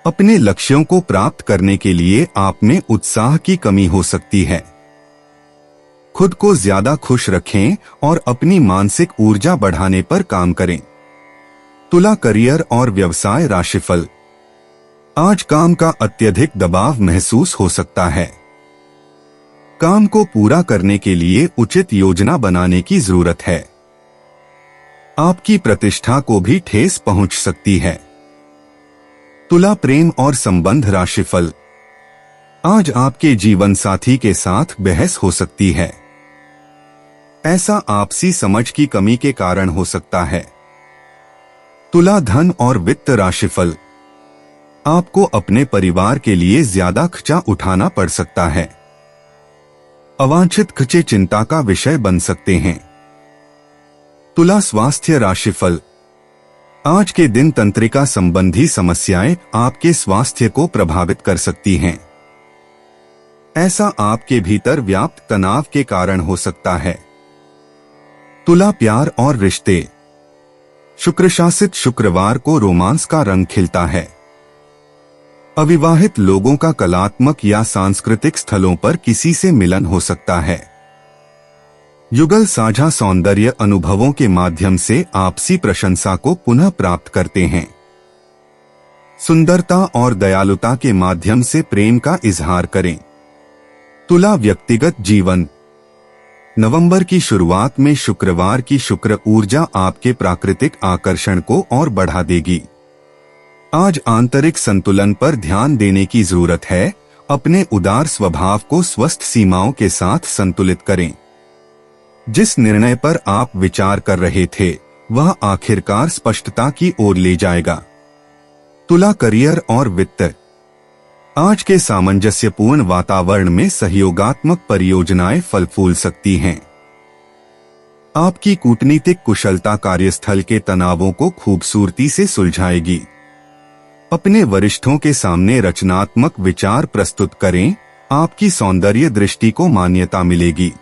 अपने लक्ष्यों को प्राप्त करने के लिए आप में उत्साह की कमी हो सकती है। खुद को ज्यादा खुश रखें और अपनी मानसिक ऊर्जा बढ़ाने पर काम करें। तुला करियर और व्यवसाय राशिफल। आज काम का अत्यधिक दबाव महसूस हो सकता है। काम को पूरा करने के लिए उचित योजना बनाने की जरूरत है। आपकी प्रतिष्ठा को भी ठेस पहुंच सकती है। तुला प्रेम और संबंध राशिफल। आज आपके जीवन साथी के साथ बहस हो सकती है। ऐसा आपसी समझ की कमी के कारण हो सकता है। तुला धन और वित्त राशिफल। आपको अपने परिवार के लिए ज्यादा खर्चा उठाना पड़ सकता है। अवांछित खर्चे चिंता का विषय बन सकते हैं। तुला स्वास्थ्य राशिफल। आज के दिन तंत्रिका संबंधी समस्याएं आपके स्वास्थ्य को प्रभावित कर सकती हैं। ऐसा आपके भीतर व्याप्त तनाव के कारण हो सकता है। तुला प्यार और रिश्ते। शुक्र शासित शुक्रवार को रोमांस का रंग खिलता है। अविवाहित लोगों का कलात्मक या सांस्कृतिक स्थलों पर किसी से मिलन हो सकता है। युगल साझा सौंदर्य अनुभवों के माध्यम से आपसी प्रशंसा को पुनः प्राप्त करते हैं। सुंदरता और दयालुता के माध्यम से प्रेम का इजहार करें। तुला व्यक्तिगत जीवन। नवंबर की शुरुआत में शुक्रवार की शुक्र ऊर्जा आपके प्राकृतिक आकर्षण को और बढ़ा देगी। आज आंतरिक संतुलन पर ध्यान देने की जरूरत है। अपने उदार स्वभाव को स्वस्थ सीमाओं के साथ संतुलित करें। जिस निर्णय पर आप विचार कर रहे थे वह आखिरकार स्पष्टता की ओर ले जाएगा। तुला करियर और वित्त। आज के सामंजस्यपूर्ण वातावरण में सहयोगात्मक परियोजनाएं फल फूल सकती हैं। आपकी कूटनीतिक कुशलता कार्यस्थल के तनावों को खूबसूरती से सुलझाएगी। अपने वरिष्ठों के सामने रचनात्मक विचार प्रस्तुत करें। आपकी सौंदर्य दृष्टि को मान्यता मिलेगी।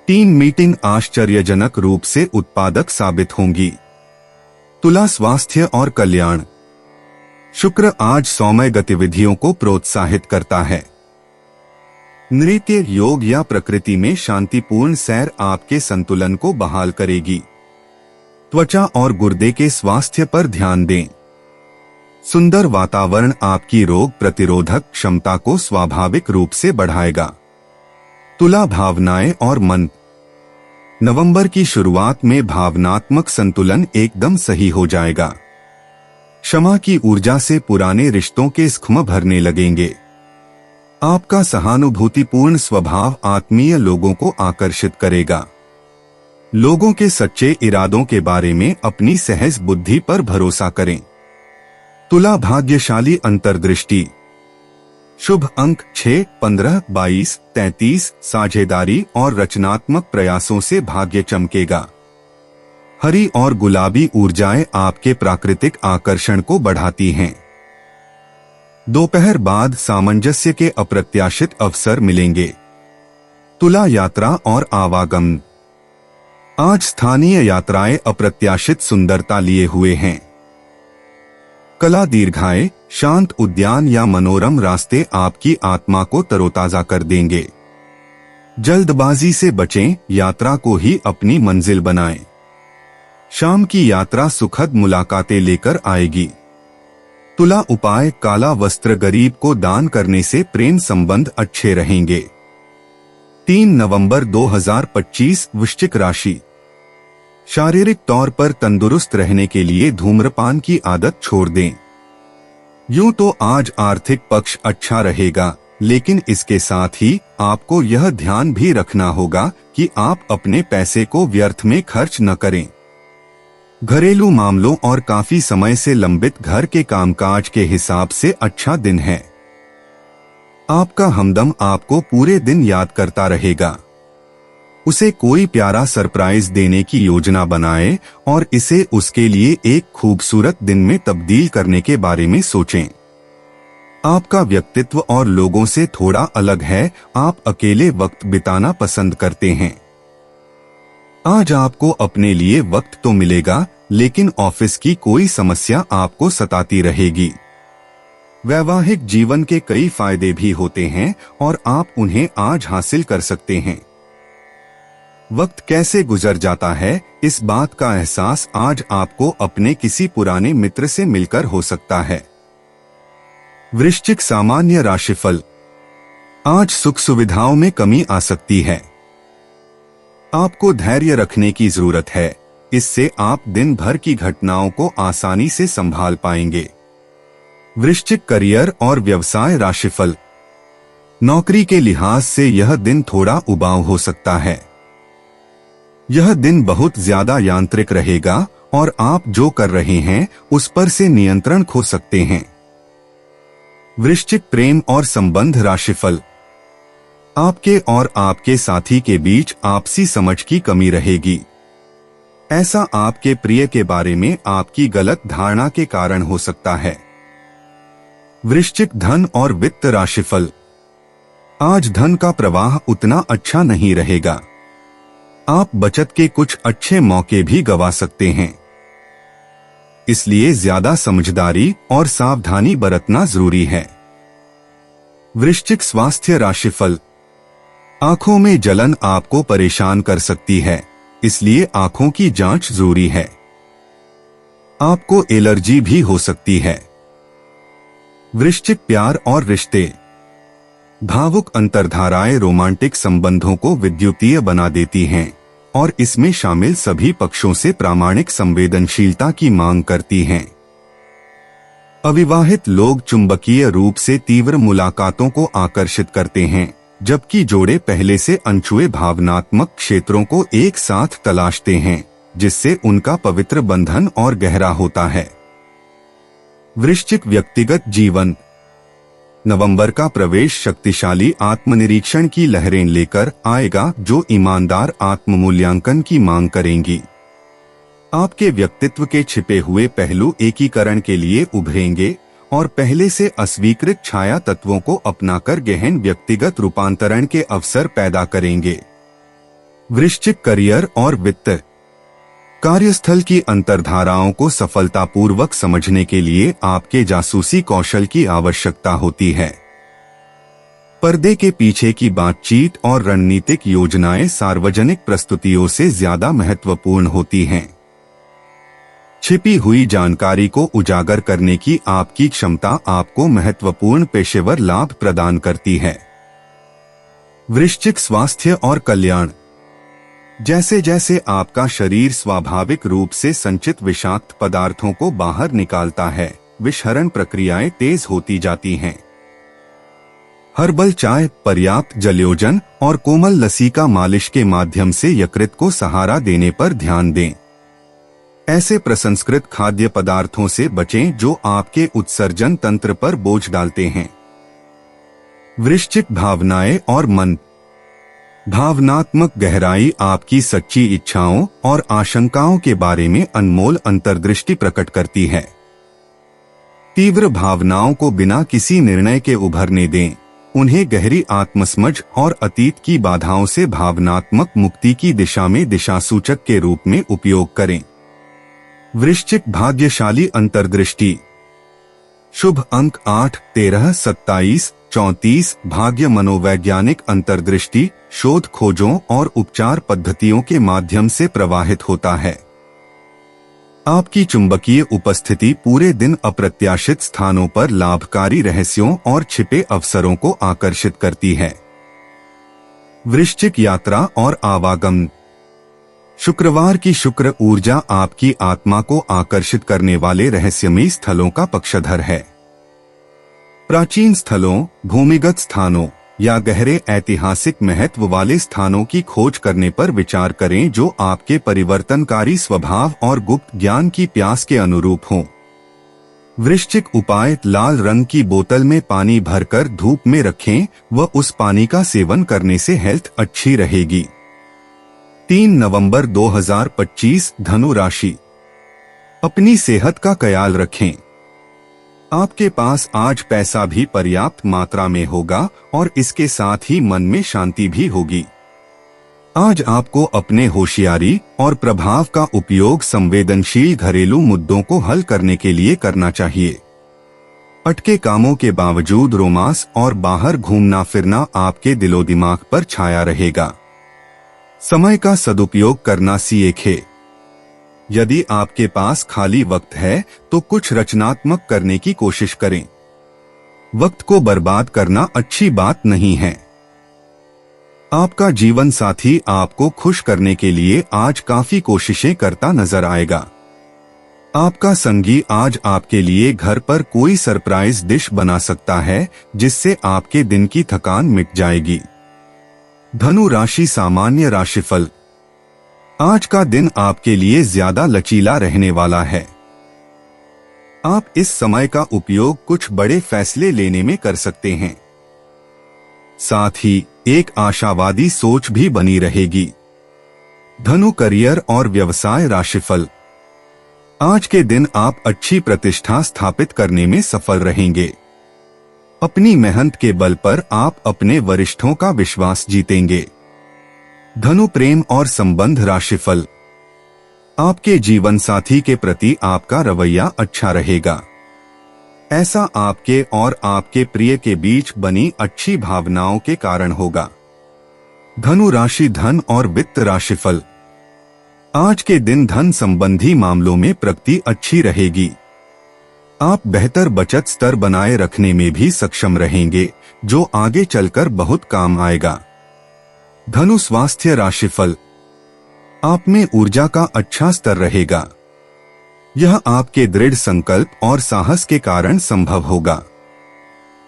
टीम मीटिंग आश्चर्यजनक रूप से उत्पादक साबित होंगी। तुला स्वास्थ्य और कल्याण। शुक्र आज सौम्य गतिविधियों को प्रोत्साहित करता है। नृत्य, योग या प्रकृति में शांतिपूर्ण सैर आपके संतुलन को बहाल करेगी। त्वचा और गुर्दे के स्वास्थ्य पर ध्यान दें। सुंदर वातावरण आपकी रोग प्रतिरोधक क्षमता को स्वाभाविक रूप से बढ़ाएगा। तुला भावनाएं और मन। नवंबर की शुरुआत में भावनात्मक संतुलन एकदम सही हो जाएगा। क्षमा की ऊर्जा से पुराने रिश्तों के स्खम भरने लगेंगे। आपका सहानुभूतिपूर्ण स्वभाव आत्मीय लोगों को आकर्षित करेगा। लोगों के सच्चे इरादों के बारे में अपनी सहज बुद्धि पर भरोसा करें। तुला भाग्यशाली अंतर्दृष्टि। शुभ अंक 6, 15, 22, 33। साझेदारी और रचनात्मक प्रयासों से भाग्य चमकेगा। हरी और गुलाबी ऊर्जाएं आपके प्राकृतिक आकर्षण को बढ़ाती हैं। दोपहर बाद सामंजस्य के अप्रत्याशित अवसर मिलेंगे। तुला यात्रा और आवागमन। आज स्थानीय यात्राएं अप्रत्याशित सुंदरता लिए हुए हैं। कला दीर्घाएं, शांत उद्यान या मनोरम रास्ते आपकी आत्मा को तरोताजा कर देंगे। जल्दबाजी से बचें, यात्रा को ही अपनी मंजिल बनाएं। शाम की यात्रा सुखद मुलाकातें लेकर आएगी। तुला उपाय, काला वस्त्र गरीब को दान करने से प्रेम संबंध अच्छे रहेंगे। 3 नवंबर 2025 वृश्चिक राशि। शारीरिक तौर पर तंदुरुस्त रहने के लिए धूम्रपान की आदत छोड़ दें। यूं तो आज आर्थिक पक्ष अच्छा रहेगा, लेकिन इसके साथ ही आपको यह ध्यान भी रखना होगा कि आप अपने पैसे को व्यर्थ में खर्च न करें। घरेलू मामलों और काफी समय से लंबित घर के कामकाज के हिसाब से अच्छा दिन है। आपका हमदम आपको पूरे दिन याद करता रहेगा। उसे कोई प्यारा सरप्राइज देने की योजना बनाएं और इसे उसके लिए एक खूबसूरत दिन में तब्दील करने के बारे में सोचें। आपका व्यक्तित्व और लोगों से थोड़ा अलग है। आप अकेले वक्त बिताना पसंद करते हैं। आज आपको अपने लिए वक्त तो मिलेगा, लेकिन ऑफिस की कोई समस्या आपको सताती रहेगी। वैवाहिक जीवन के कई फायदे भी होते हैं और आप उन्हें आज हासिल कर सकते हैं। वक्त कैसे गुजर जाता है, इस बात का एहसास आज आपको अपने किसी पुराने मित्र से मिलकर हो सकता है। वृश्चिक सामान्य राशिफल। आज सुख सुविधाओं में कमी आ सकती है। आपको धैर्य रखने की जरूरत है, इससे आप दिन भर की घटनाओं को आसानी से संभाल पाएंगे। वृश्चिक करियर और व्यवसाय राशिफल। नौकरी के लिहाज से यह दिन थोड़ा उबाऊ हो सकता है। यह दिन बहुत ज्यादा यांत्रिक रहेगा और आप जो कर रहे हैं उस पर से नियंत्रण खो सकते हैं। वृश्चिक प्रेम और संबंध राशिफल। आपके और आपके साथी के बीच आपसी समझ की कमी रहेगी। ऐसा आपके प्रिय के बारे में आपकी गलत धारणा के कारण हो सकता है। वृश्चिक धन और वित्त राशिफल। आज धन का प्रवाह उतना अच्छा नहीं रहेगा। आप बचत के कुछ अच्छे मौके भी गंवा सकते हैं। इसलिए ज्यादा समझदारी और सावधानी बरतना जरूरी है। वृश्चिक स्वास्थ्य राशिफल। आंखों में जलन आपको परेशान कर सकती है, इसलिए आंखों की जांच जरूरी है। आपको एलर्जी भी हो सकती है। वृश्चिक प्यार और रिश्ते। भावुक अंतर्धाराएं रोमांटिक संबंधों को विद्युतीय बना देती हैं और इसमें शामिल सभी पक्षों से प्रामाणिक संवेदनशीलता की मांग करती हैं। अविवाहित लोग चुंबकीय रूप से तीव्र मुलाकातों को आकर्षित करते हैं, जबकि जोड़े पहले से अनछुए भावनात्मक क्षेत्रों को एक साथ तलाशते हैं, जिससे उनका पवित्र बंधन और गहरा होता है। वृश्चिक व्यक्तिगत जीवन। नवंबर का प्रवेश शक्तिशाली आत्मनिरीक्षण की लहरें लेकर आएगा, जो ईमानदार आत्ममूल्यांकन की मांग करेंगी। आपके व्यक्तित्व के छिपे हुए पहलू एकीकरण के लिए उभरेंगे और पहले से अस्वीकृत छाया तत्वों को अपनाकर गहन व्यक्तिगत रूपांतरण के अवसर पैदा करेंगे। वृश्चिक करियर और वित्त। कार्यस्थल की अंतर्धाराओं को सफलतापूर्वक समझने के लिए आपके जासूसी कौशल की आवश्यकता होती है। पर्दे के पीछे की बातचीत और रणनीतिक योजनाएं सार्वजनिक प्रस्तुतियों से ज्यादा महत्वपूर्ण होती हैं। छिपी हुई जानकारी को उजागर करने की आपकी क्षमता आपको महत्वपूर्ण पेशेवर लाभ प्रदान करती है। वृश्चिक स्वास्थ्य और कल्याण। जैसे जैसे आपका शरीर स्वाभाविक रूप से संचित विषाक्त पदार्थों को बाहर निकालता है, विषहरण प्रक्रियाएं तेज होती जाती हैं। हर्बल चाय, पर्याप्त जलयोजन और कोमल लस्सी का मालिश के माध्यम से यकृत को सहारा देने पर ध्यान दें। ऐसे प्रसंस्कृत खाद्य पदार्थों से बचें जो आपके उत्सर्जन तंत्र पर बोझ डालते हैं। वृश्चिक भावनाएं और मन। भावनात्मक गहराई आपकी सच्ची इच्छाओं और आशंकाओं के बारे में अनमोल अंतर्दृष्टि प्रकट करती है। तीव्र भावनाओं को बिना किसी निर्णय के उभरने दें, उन्हें गहरी आत्मसमझ और अतीत की बाधाओं से भावनात्मक मुक्ति की दिशा में दिशासूचक के रूप में उपयोग करें। वृश्चिक भाग्यशाली अंतर्दृष्टि। शुभ अंक 8, 13, 27, 34। भाग्य मनोवैज्ञानिक अंतर्दृष्टि शोध खोजों और उपचार पद्धतियों के माध्यम से प्रवाहित होता है। आपकी चुंबकीय उपस्थिति पूरे दिन अप्रत्याशित स्थानों पर लाभकारी रहस्यों और छिपे अवसरों को आकर्षित करती है। वृश्चिक यात्रा और आवागमन। शुक्रवार की शुक्र ऊर्जा आपकी आत्मा को आकर्षित करने वाले रहस्यमयी स्थलों का पक्षधर है। प्राचीन स्थलों, भूमिगत स्थानों या गहरे ऐतिहासिक महत्व वाले स्थानों की खोज करने पर विचार करें जो आपके परिवर्तनकारी स्वभाव और गुप्त ज्ञान की प्यास के अनुरूप हों। वृश्चिक उपाय। लाल रंग की बोतल में पानी भरकर धूप में रखें व उस पानी का सेवन करने से हेल्थ अच्छी रहेगी। 3 नवंबर 2025। धनु राशि। अपनी सेहत का ख्याल रखें। आपके पास आज पैसा भी पर्याप्त मात्रा में होगा और इसके साथ ही मन में शांति भी होगी। आज आपको अपने होशियारी और प्रभाव का उपयोग संवेदनशील घरेलू मुद्दों को हल करने के लिए करना चाहिए। अटके कामों के बावजूद रोमांस और बाहर घूमना फिरना आपके दिलो दिमाग पर छाया रहेगा। समय का सदुपयोग करना सीखें। यदि आपके पास खाली वक्त है तो कुछ रचनात्मक करने की कोशिश करें। वक्त को बर्बाद करना अच्छी बात नहीं है। आपका जीवन साथी आपको खुश करने के लिए आज काफी कोशिशें करता नजर आएगा। आपका संगी आज आपके लिए घर पर कोई सरप्राइज डिश बना सकता है जिससे आपके दिन की थकान मिट जाएगी। धनु राशि सामान्य राशिफल। आज का दिन आपके लिए ज्यादा लचीला रहने वाला है। आप इस समय का उपयोग कुछ बड़े फैसले लेने में कर सकते हैं। साथ ही एक आशावादी सोच भी बनी रहेगी। धनु करियर और व्यवसाय राशिफल। आज के दिन आप अच्छी प्रतिष्ठा स्थापित करने में सफल रहेंगे। अपनी मेहनत के बल पर आप अपने वरिष्ठों का विश्वास जीतेंगे। धनु प्रेम और संबंध राशिफल। आपके जीवन साथी के प्रति आपका रवैया अच्छा रहेगा। ऐसा आपके और आपके प्रिय के बीच बनी अच्छी भावनाओं के कारण होगा। धनु राशि, धन और वित्त राशिफल। आज के दिन धन संबंधी मामलों में प्रगति अच्छी रहेगी। आप बेहतर बचत स्तर बनाए रखने में भी सक्षम रहेंगे, जो आगे चलकर बहुत काम आएगा। धनु स्वास्थ्य राशिफल। आप में ऊर्जा का अच्छा स्तर रहेगा। यह आपके दृढ़ संकल्प और साहस के कारण संभव होगा।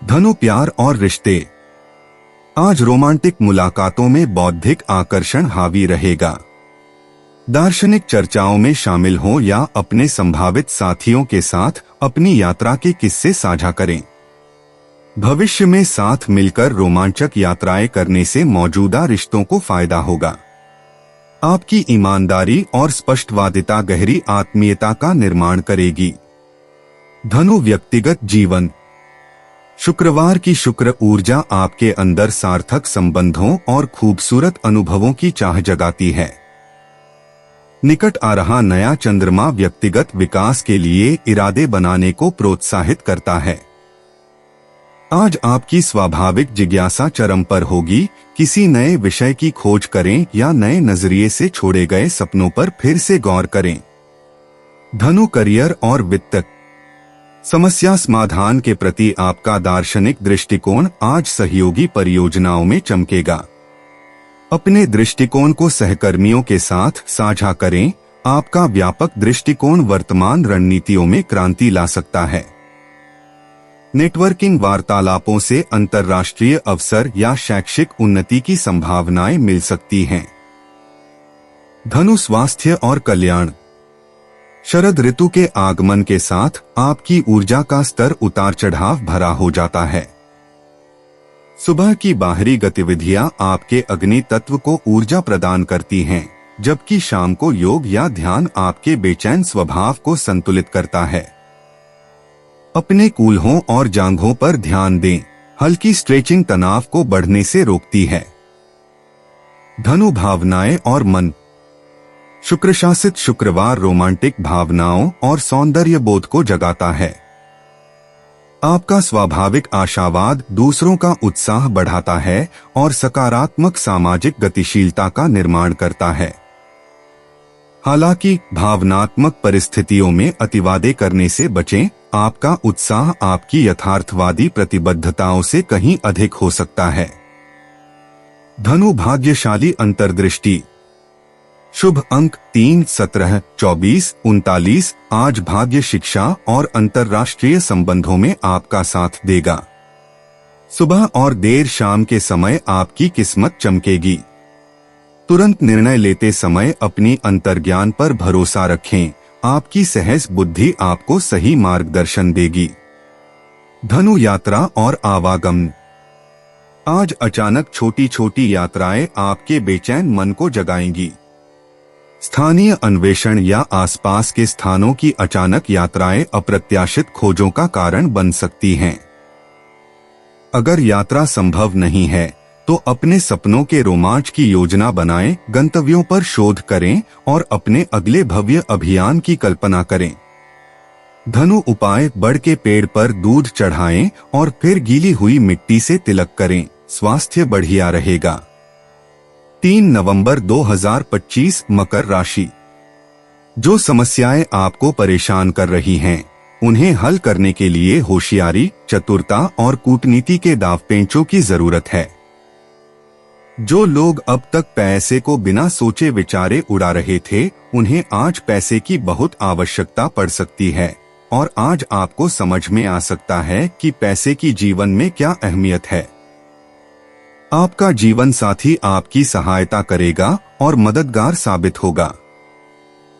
धनु प्यार और रिश्ते। आज रोमांटिक मुलाकातों में बौद्धिक आकर्षण हावी रहेगा। दार्शनिक चर्चाओं में शामिल हों या अपने संभावित साथियों के साथ अपनी यात्रा के किस्से साझा करें। भविष्य में साथ मिलकर रोमांचक यात्राएं करने से मौजूदा रिश्तों को फायदा होगा। आपकी ईमानदारी और स्पष्टवादिता गहरी आत्मीयता का निर्माण करेगी। धनु व्यक्तिगत जीवन। शुक्रवार की शुक्र ऊर्जा आपके अंदर सार्थक संबंधों और खूबसूरत अनुभवों की चाह जगाती है। निकट आ रहा नया चंद्रमा व्यक्तिगत विकास के लिए इरादे बनाने को प्रोत्साहित करता है। आज आपकी स्वाभाविक जिज्ञासा चरम पर होगी। किसी नए विषय की खोज करें या नए नजरिए से छोड़े गए सपनों पर फिर से गौर करें। धनु करियर और वित्त। समस्या समाधान के प्रति आपका दार्शनिक दृष्टिकोण आज सहयोगी परियोजनाओं में चमकेगा। अपने दृष्टिकोण को सहकर्मियों के साथ साझा करें। आपका व्यापक दृष्टिकोण वर्तमान रणनीतियों में क्रांति ला सकता है। नेटवर्किंग वार्तालापों से अंतर्राष्ट्रीय अवसर या शैक्षिक उन्नति की संभावनाएं मिल सकती हैं। धनु स्वास्थ्य और कल्याण। शरद ऋतु के आगमन के साथ आपकी ऊर्जा का स्तर उतार चढ़ाव भरा हो जाता है। सुबह की बाहरी गतिविधियां आपके अग्नि तत्व को ऊर्जा प्रदान करती हैं, जबकि शाम को योग या ध्यान आपके बेचैन स्वभाव को संतुलित करता है। अपने कूल्हों और जांघों पर ध्यान दें। हल्की स्ट्रेचिंग तनाव को बढ़ने से रोकती है। धनु भावनाएं और मन। शुक्र शासित शुक्रवार रोमांटिक भावनाओं और सौंदर्य बोध को जगाता है। आपका स्वाभाविक आशावाद दूसरों का उत्साह बढ़ाता है और सकारात्मक सामाजिक गतिशीलता का निर्माण करता है। हालांकि भावनात्मक परिस्थितियों में अतिवादे करने से बचें। आपका उत्साह आपकी यथार्थवादी प्रतिबद्धताओं से कहीं अधिक हो सकता है। धनु भाग्यशाली अंतर्दृष्टि। शुभ अंक 3, 17, 24, 39। आज भाग्य शिक्षा और अंतर्राष्ट्रीय संबंधों में आपका साथ देगा। सुबह और देर शाम के समय आपकी किस्मत चमकेगी। तुरंत निर्णय लेते समय अपनी अंतर्ज्ञान पर भरोसा रखें। आपकी सहज बुद्धि आपको सही मार्गदर्शन देगी। धनु यात्रा और आवागमन। आज अचानक छोटी छोटी यात्राएं आपके बेचैन मन को जगाएंगी। स्थानीय अन्वेषण या आसपास के स्थानों की अचानक यात्राएं अप्रत्याशित खोजों का कारण बन सकती हैं। अगर यात्रा संभव नहीं है तो अपने सपनों के रोमांच की योजना बनाएं, गंतव्यों पर शोध करें और अपने अगले भव्य अभियान की कल्पना करें। धनु उपाय। बढ़ के पेड़ पर दूध चढ़ाएं और फिर गीली हुई मिट्टी से तिलक करें। स्वास्थ्य बढ़िया रहेगा। 3 नवंबर 2025 मकर राशि। जो समस्याएं आपको परेशान कर रही हैं, उन्हें हल करने के लिए होशियारी, चतुरता और कूटनीति के दांवपेंचों की जरूरत है। जो लोग अब तक पैसे को बिना सोचे विचारे उड़ा रहे थे, उन्हें आज पैसे की बहुत आवश्यकता पड़ सकती है और आज आपको समझ में आ सकता है कि पैसे की जीवन में क्या अहमियत है। आपका जीवन साथी आपकी सहायता करेगा और मददगार साबित होगा।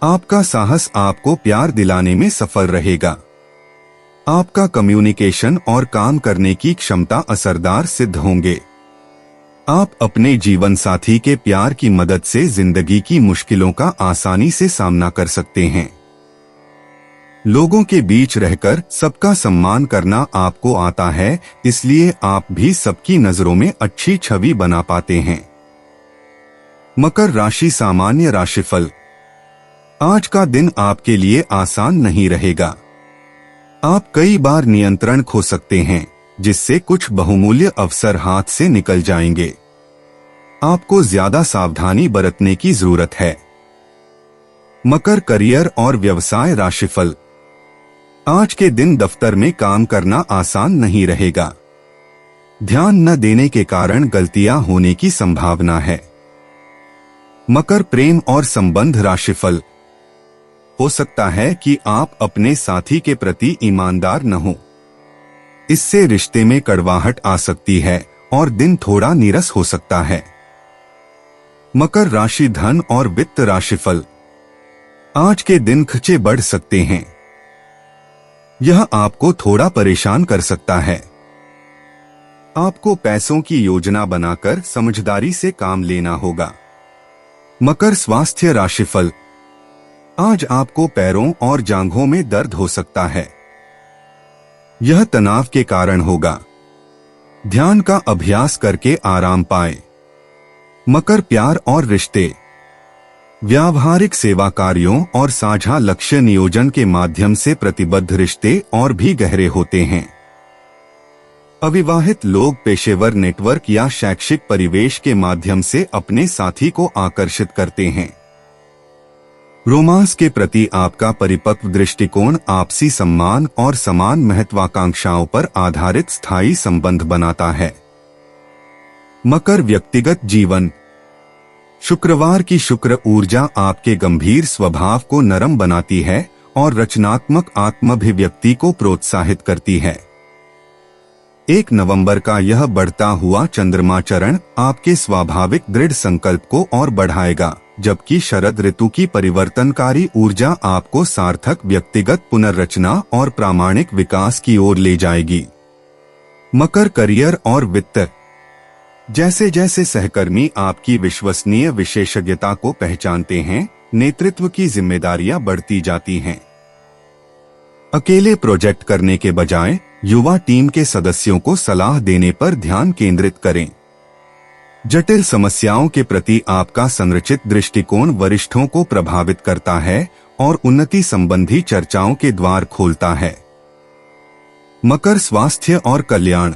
आपका साहस आपको प्यार दिलाने में सफल रहेगा। आपका कम्युनिकेशन और काम करने की क्षमता असरदार सिद्ध होंगे। आप अपने जीवन साथी के प्यार की मदद से जिंदगी की मुश्किलों का आसानी से सामना कर सकते हैं। लोगों के बीच रहकर सबका सम्मान करना आपको आता है, इसलिए आप भी सबकी नजरों में अच्छी छवि बना पाते हैं। मकर राशि सामान्य राशिफल। आज का दिन आपके लिए आसान नहीं रहेगा। आप कई बार नियंत्रण खो सकते हैं, जिससे कुछ बहुमूल्य अवसर हाथ से निकल जाएंगे। आपको ज्यादा सावधानी बरतने की जरूरत है। मकर, करियर और व्यवसाय राशिफल। आज के दिन दफ्तर में काम करना आसान नहीं रहेगा। ध्यान न देने के कारण गलतियां होने की संभावना है। मकर, प्रेम और संबंध राशिफल। हो सकता है कि आप अपने साथी के प्रति ईमानदार न हो। इससे रिश्ते में कड़वाहट आ सकती है और दिन थोड़ा नीरस हो सकता है। मकर राशि, धन और वित्त राशिफल। आज के दिन खर्चे बढ़ सकते हैं। यह आपको थोड़ा परेशान कर सकता है। आपको पैसों की योजना बनाकर समझदारी से काम लेना होगा। मकर, स्वास्थ्य राशिफल। आज आपको पैरों और जांघों में दर्द हो सकता है। यह तनाव के कारण होगा। ध्यान का अभ्यास करके आराम पाएं। मकर, प्यार और रिश्ते। व्यावहारिक सेवा कार्यों और साझा लक्ष्य नियोजन के माध्यम से प्रतिबद्ध रिश्ते और भी गहरे होते हैं। अविवाहित लोग पेशेवर नेटवर्क या शैक्षिक परिवेश के माध्यम से अपने साथी को आकर्षित करते हैं। रोमांस के प्रति आपका परिपक्व दृष्टिकोण आपसी सम्मान और समान महत्वाकांक्षाओं पर आधारित स्थायी संबंध बनाता है। मकर, व्यक्तिगत जीवन। शुक्रवार की शुक्र ऊर्जा आपके गंभीर स्वभाव को नरम बनाती है और रचनात्मक आत्माभिव्यक्ति को प्रोत्साहित करती है। 1 नवंबर का यह बढ़ता हुआ चंद्रमा चरण आपके स्वाभाविक दृढ़ संकल्प को और बढ़ाएगा, जबकि शरद ऋतु की परिवर्तनकारी ऊर्जा आपको सार्थक व्यक्तिगत पुनर्रचना और प्रामाणिक विकास की ओर ले जाएगी। मकर, करियर और वित्त। जैसे जैसे सहकर्मी आपकी विश्वसनीय विशेषज्ञता को पहचानते हैं, नेतृत्व की जिम्मेदारियां बढ़ती जाती हैं। अकेले प्रोजेक्ट करने के बजाय युवा टीम के सदस्यों को सलाह देने पर ध्यान केंद्रित करें। जटिल समस्याओं के प्रति आपका संरचित दृष्टिकोण वरिष्ठों को प्रभावित करता है और उन्नति संबंधी चर्चाओं के द्वार खोलता है। मकर, स्वास्थ्य और कल्याण।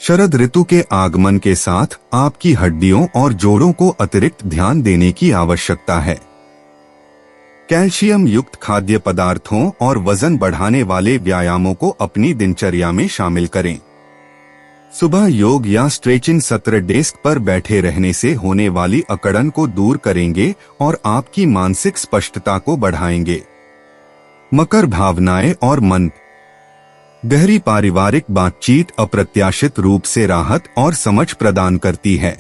शरद ऋतु के आगमन के साथ आपकी हड्डियों और जोड़ों को अतिरिक्त ध्यान देने की आवश्यकता है। कैल्शियम युक्त खाद्य पदार्थों और वजन बढ़ाने वाले व्यायामों को अपनी दिनचर्या में शामिल करें। सुबह योग या स्ट्रेचिंग सत्र डेस्क पर बैठे रहने से होने वाली अकड़न को दूर करेंगे और आपकी मानसिक स्पष्टता को बढ़ाएंगे। मकर, भावनाएं और मन। गहरी पारिवारिक बातचीत अप्रत्याशित रूप से राहत और समझ प्रदान करती है।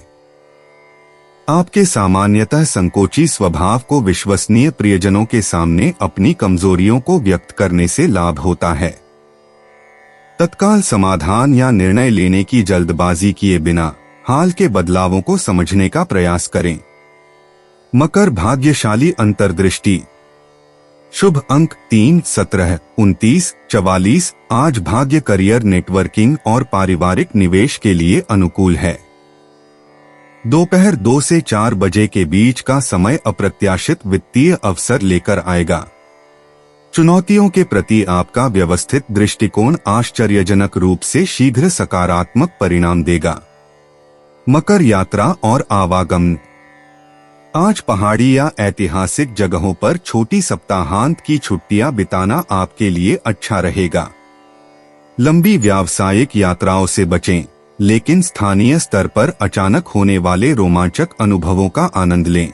आपके सामान्यतः संकोची स्वभाव को विश्वसनीय प्रियजनों के सामने अपनी कमजोरियों को व्यक्त करने से लाभ होता है। तत्काल समाधान या निर्णय लेने की जल्दबाजी किए बिना हाल के बदलावों को समझने का प्रयास करें। मकर, भाग्यशाली अंतर्दृष्टि। शुभ अंक 3, 17, 29, 44। आज भाग्य करियर, नेटवर्किंग और पारिवारिक निवेश के लिए अनुकूल है। दोपहर 2 से 4 बजे के बीच का समय अप्रत्याशित वित्तीय अवसर लेकर आएगा। चुनौतियों के प्रति आपका व्यवस्थित दृष्टिकोण आश्चर्यजनक रूप से शीघ्र सकारात्मक परिणाम देगा। मकर, यात्रा और आवागमन। आज पहाड़ी या ऐतिहासिक जगहों पर छोटी सप्ताहांत की छुट्टियां बिताना आपके लिए अच्छा रहेगा। लंबी व्यावसायिक यात्राओं से बचें, लेकिन स्थानीय स्तर पर अचानक होने वाले रोमांचक अनुभवों का आनंद लें।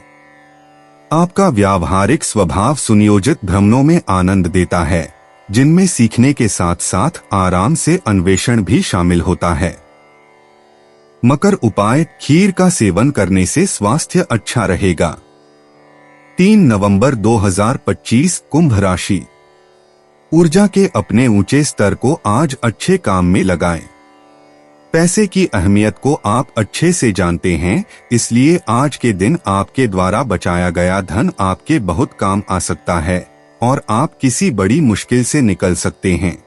आपका व्यावहारिक स्वभाव सुनियोजित भ्रमणों में आनंद देता है, जिनमें सीखने के साथ साथ आराम से अन्वेषण भी शामिल होता है। मकर, उपाय। खीर का सेवन करने से स्वास्थ्य अच्छा रहेगा। 3 नवंबर 2025, कुंभ राशि। ऊर्जा के अपने ऊंचे स्तर को आज अच्छे काम में लगाएं। पैसे की अहमियत को आप अच्छे से जानते हैं, इसलिए आज के दिन आपके द्वारा बचाया गया धन आपके बहुत काम आ सकता है और आप किसी बड़ी मुश्किल से निकल सकते हैं।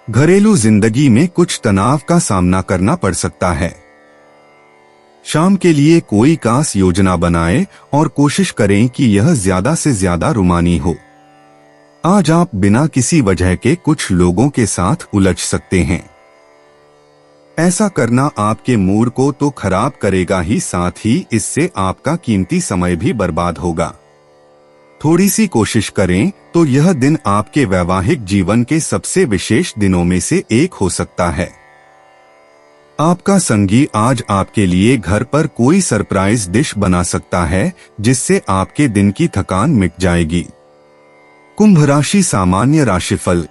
घरेलू जिंदगी में कुछ तनाव का सामना करना पड़ सकता है। शाम के लिए कोई खास योजना बनाएं और कोशिश करें कि यह ज्यादा से ज्यादा रुमानी हो। आज आप बिना किसी वजह के कुछ लोगों के साथ उलझ सकते हैं। ऐसा करना आपके मूड को तो खराब करेगा ही, साथ ही इससे आपका कीमती समय भी बर्बाद होगा। थोड़ी सी कोशिश करें तो यह दिन आपके वैवाहिक जीवन के सबसे विशेष दिनों में से एक हो सकता है। आपका संगी आज आपके लिए घर पर कोई सरप्राइज डिश बना सकता है जिससे आपके दिन की थकान मिट जाएगी। कुंभ राशि सामान्य राशिफल।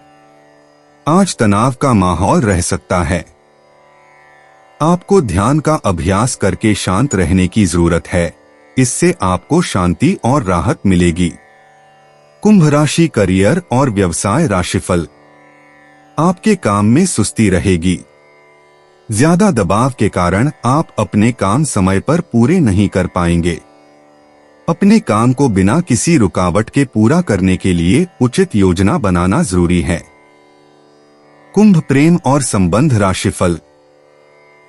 आज तनाव का माहौल रह सकता है। आपको ध्यान का अभ्यास करके शांत रहने की जरूरत है, इससे आपको शांति और राहत मिलेगी। कुंभ राशि करियर और व्यवसाय राशिफल। आपके काम में सुस्ती रहेगी। ज्यादा दबाव के कारण आप अपने काम समय पर पूरे नहीं कर पाएंगे। अपने काम को बिना किसी रुकावट के पूरा करने के लिए उचित योजना बनाना जरूरी है। कुंभ प्रेम और संबंध राशिफल।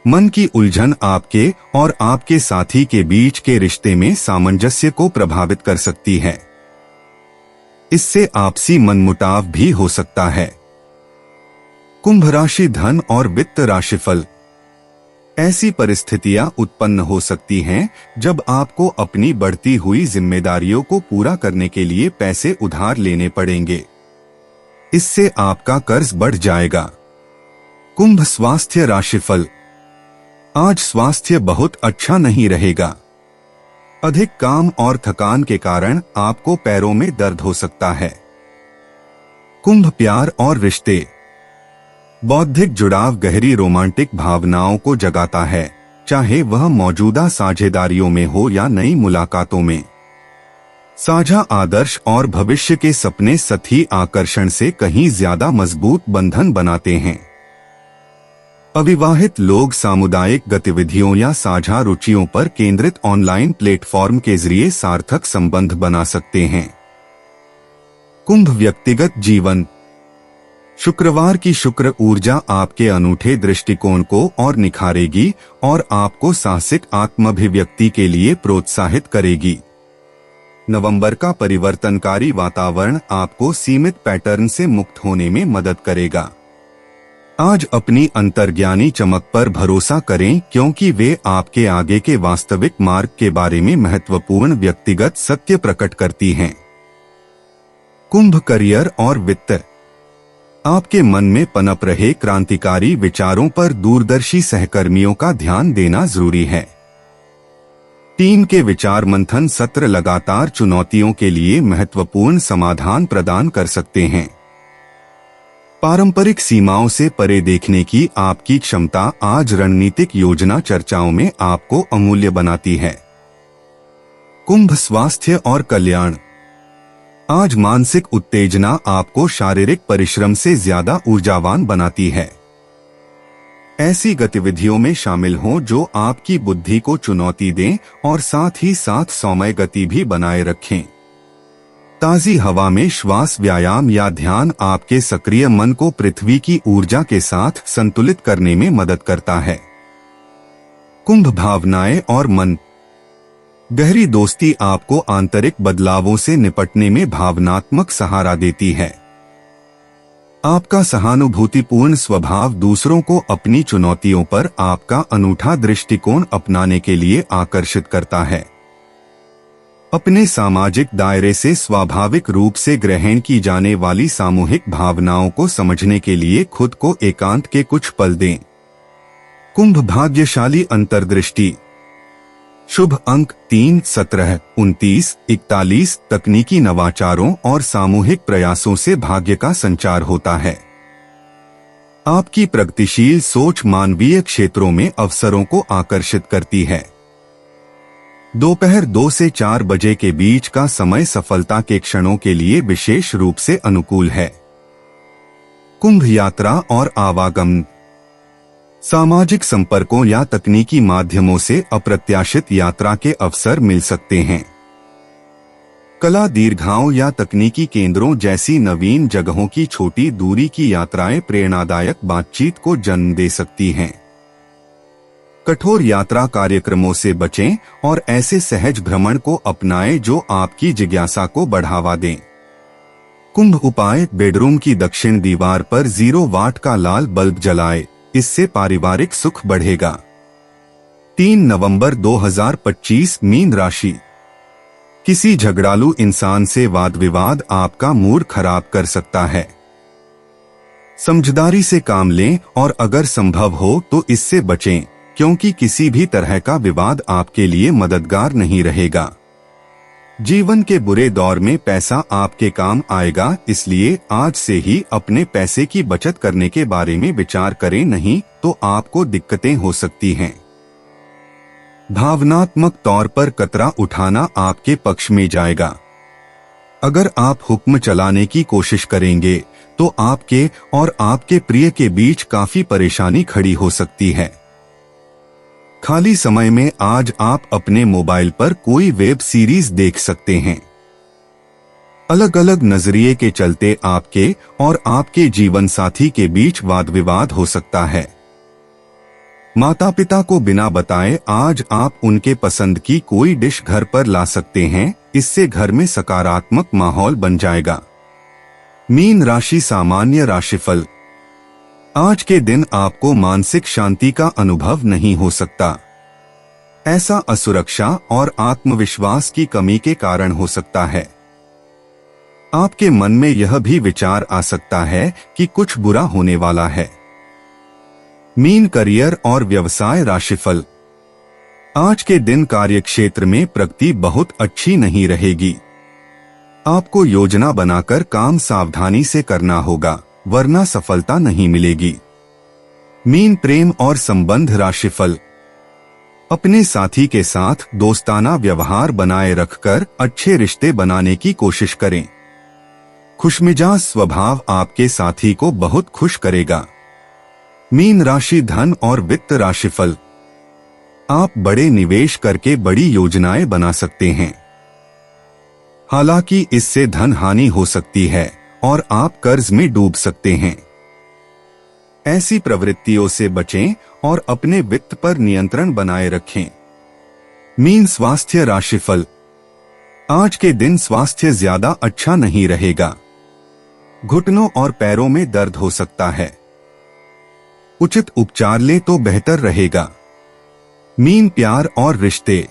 मन की उलझन आपके और आपके साथी के बीच के रिश्ते में सामंजस्य को प्रभावित कर सकती है। इससे आपसी मनमुटाव भी हो सकता है। कुंभ राशि धन और वित्त राशिफल। ऐसी परिस्थितियां उत्पन्न हो सकती हैं जब आपको अपनी बढ़ती हुई जिम्मेदारियों को पूरा करने के लिए पैसे उधार लेने पड़ेंगे। इससे आपका कर्ज बढ़ जाएगा। कुंभ स्वास्थ्य राशिफल। आज स्वास्थ्य बहुत अच्छा नहीं रहेगा। अधिक काम और थकान के कारण आपको पैरों में दर्द हो सकता है। कुंभ प्यार और रिश्ते। बौद्धिक जुड़ाव गहरी रोमांटिक भावनाओं को जगाता है, चाहे वह मौजूदा साझेदारियों में हो या नई मुलाकातों में। साझा आदर्श और भविष्य के सपने सतही आकर्षण से कहीं ज्यादा मजबूत बंधन बनाते हैं। अविवाहित लोग सामुदायिक गतिविधियों या साझा रुचियों पर केंद्रित ऑनलाइन प्लेटफॉर्म के जरिए सार्थक संबंध बना सकते हैं। कुंभ व्यक्तिगत जीवन। शुक्रवार की शुक्र ऊर्जा आपके अनूठे दृष्टिकोण को और निखारेगी और आपको साहसिक आत्माभिव्यक्ति के लिए प्रोत्साहित करेगी। नवंबर का परिवर्तनकारी वातावरण आपको सीमित पैटर्न से मुक्त होने में मदद करेगा। आज अपनी अंतर्ज्ञानी चमक पर भरोसा करें, क्योंकि वे आपके आगे के वास्तविक मार्ग के बारे में महत्वपूर्ण व्यक्तिगत सत्य प्रकट करती हैं। कुंभ करियर और वित्त। आपके मन में पनप रहे क्रांतिकारी विचारों पर दूरदर्शी सहकर्मियों का ध्यान देना जरूरी है। टीम के विचार मंथन सत्र लगातार चुनौतियों के लिए महत्वपूर्ण समाधान प्रदान कर सकते हैं। पारंपरिक सीमाओं से परे देखने की आपकी क्षमता आज रणनीतिक योजना चर्चाओं में आपको अमूल्य बनाती है। कुंभ स्वास्थ्य और कल्याण। आज मानसिक उत्तेजना आपको शारीरिक परिश्रम से ज्यादा ऊर्जावान बनाती है। ऐसी गतिविधियों में शामिल हों जो आपकी बुद्धि को चुनौती दें और साथ ही साथ सौम्य गति भी बनाए रखें। ताजी हवा में श्वास व्यायाम या ध्यान आपके सक्रिय मन को पृथ्वी की ऊर्जा के साथ संतुलित करने में मदद करता है। कुंभ भावनाएं और मन। गहरी दोस्ती आपको आंतरिक बदलावों से निपटने में भावनात्मक सहारा देती है। आपका सहानुभूतिपूर्ण स्वभाव दूसरों को अपनी चुनौतियों पर आपका अनूठा दृष्टिकोण अपनाने के लिए आकर्षित करता है। अपने सामाजिक दायरे से स्वाभाविक रूप से ग्रहण की जाने वाली सामूहिक भावनाओं को समझने के लिए खुद को एकांत के कुछ पल दें। कुंभ भाग्यशाली अंतर्दृष्टि। शुभ अंक 3, 17, 29, 41। तकनीकी नवाचारों और सामूहिक प्रयासों से भाग्य का संचार होता है। आपकी प्रगतिशील सोच मानवीय क्षेत्रों में अवसरों को आकर्षित करती है। दोपहर 2 से 4 बजे के बीच का समय सफलता के क्षणों के लिए विशेष रूप से अनुकूल है। कुंभ यात्रा और आवागमन। सामाजिक संपर्कों या तकनीकी माध्यमों से अप्रत्याशित यात्रा के अवसर मिल सकते हैं। कला दीर्घाओं या तकनीकी केंद्रों जैसी नवीन जगहों की छोटी दूरी की यात्राएं प्रेरणादायक बातचीत को जन्म दे सकती हैं। कठोर यात्रा कार्यक्रमों से बचें और ऐसे सहज भ्रमण को अपनाएं जो आपकी जिज्ञासा को बढ़ावा दें। कुंभ उपाय, बेडरूम की दक्षिण दीवार पर 0 वाट का लाल बल्ब जलाएं, इससे पारिवारिक सुख बढ़ेगा। 3 नवंबर 2025 मीन राशि। किसी झगड़ालू इंसान से वाद विवाद आपका मूड खराब कर सकता है। समझदारी से काम लें और अगर संभव हो तो इससे बचें, क्योंकि किसी भी तरह का विवाद आपके लिए मददगार नहीं रहेगा। जीवन के बुरे दौर में पैसा आपके काम आएगा, इसलिए आज से ही अपने पैसे की बचत करने के बारे में विचार करें, नहीं तो आपको दिक्कतें हो सकती हैं। भावनात्मक तौर पर कतरा उठाना आपके पक्ष में जाएगा। अगर आप हुक्म चलाने की कोशिश करेंगे तो आपके और आपके प्रिय के बीच काफी परेशानी खड़ी हो सकती है। खाली समय में आज आप अपने मोबाइल पर कोई वेब सीरीज देख सकते हैं। अलग अलग नजरिए के चलते आपके और आपके जीवन साथी के बीच वाद विवाद हो सकता है। माता पिता को बिना बताए आज आप उनके पसंद की कोई डिश घर पर ला सकते हैं, इससे घर में सकारात्मक माहौल बन जाएगा। मीन राशि सामान्य राशिफल। आज के दिन आपको मानसिक शांति का अनुभव नहीं हो सकता। ऐसा असुरक्षा और आत्मविश्वास की कमी के कारण हो सकता है। आपके मन में यह भी विचार आ सकता है कि कुछ बुरा होने वाला है। मीन करियर और व्यवसाय राशिफल। आज के दिन कार्यक्षेत्र में प्रगति बहुत अच्छी नहीं रहेगी। आपको योजना बनाकर काम सावधानी से करना होगा, वरना सफलता नहीं मिलेगी। मीन प्रेम और संबंध राशिफल। अपने साथी के साथ दोस्ताना व्यवहार बनाए रखकर अच्छे रिश्ते बनाने की कोशिश करें। खुशमिजाज स्वभाव आपके साथी को बहुत खुश करेगा। मीन राशि धन और वित्त राशिफल। आप बड़े निवेश करके बड़ी योजनाएं बना सकते हैं। हालांकि इससे धन हानि हो सकती है और आप कर्ज में डूब सकते हैं। ऐसी प्रवृत्तियों से बचें और अपने वित्त पर नियंत्रण बनाए रखें। मीन स्वास्थ्य राशिफल। आज के दिन स्वास्थ्य ज्यादा अच्छा नहीं रहेगा। घुटनों और पैरों में दर्द हो सकता है। उचित उपचार लें तो बेहतर रहेगा। मीन प्यार और रिश्ते।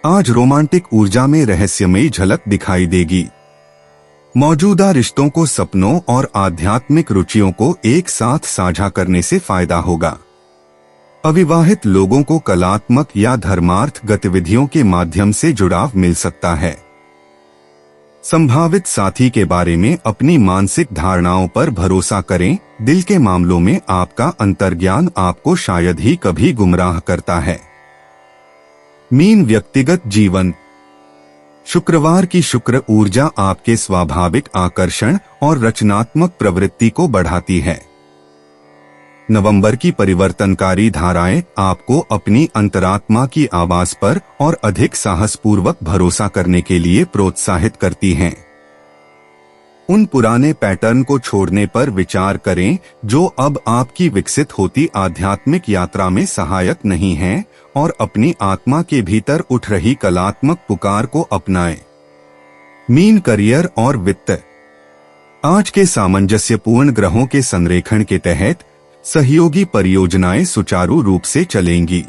आज रोमांटिक ऊर्जा में रहस्यमयी झलक दिखाई देगी। मौजूदा रिश्तों को सपनों और आध्यात्मिक रुचियों को एक साथ साझा करने से फायदा होगा। अविवाहित लोगों को कलात्मक या धर्मार्थ गतिविधियों के माध्यम से जुड़ाव मिल सकता है। संभावित साथी के बारे में अपनी मानसिक धारणाओं पर भरोसा करें। दिल के मामलों में आपका अंतर्ज्ञान आपको शायद ही कभी गुमराह करता है। मीन व्यक्तिगत जीवन। शुक्रवार की शुक्र ऊर्जा आपके स्वाभाविक आकर्षण और रचनात्मक प्रवृत्ति को बढ़ाती है। नवंबर की परिवर्तनकारी धाराएं आपको अपनी अंतरात्मा की आवाज पर और अधिक साहसपूर्वक भरोसा करने के लिए प्रोत्साहित करती हैं। उन पुराने पैटर्न को छोड़ने पर विचार करें जो अब आपकी विकसित होती आध्यात्मिक यात्रा में सहायक नहीं हैं, और अपनी आत्मा के भीतर उठ रही कलात्मक पुकार को अपनाएं। मीन करियर और वित्त। आज के सामंजस्यपूर्ण ग्रहों के संरेखण के तहत सहयोगी परियोजनाएं सुचारू रूप से चलेंगी।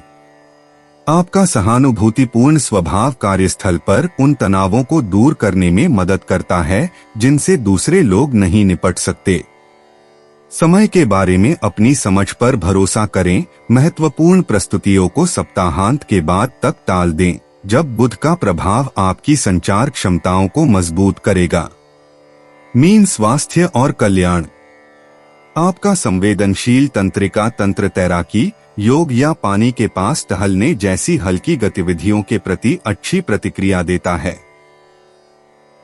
आपका सहानुभूतिपूर्ण स्वभाव कार्यस्थल पर उन तनावों को दूर करने में मदद करता है जिनसे दूसरे लोग नहीं निपट सकते। समय के बारे में अपनी समझ पर भरोसा करें। महत्वपूर्ण प्रस्तुतियों को सप्ताहांत के बाद तक टाल दें, जब बुध का प्रभाव आपकी संचार क्षमताओं को मजबूत करेगा। मीन स्वास्थ्य और कल्याण। आपका संवेदनशील तंत्रिका तंत्र तैराकी, योग या पानी के पास टहलने जैसी हल्की गतिविधियों के प्रति अच्छी प्रतिक्रिया देता है।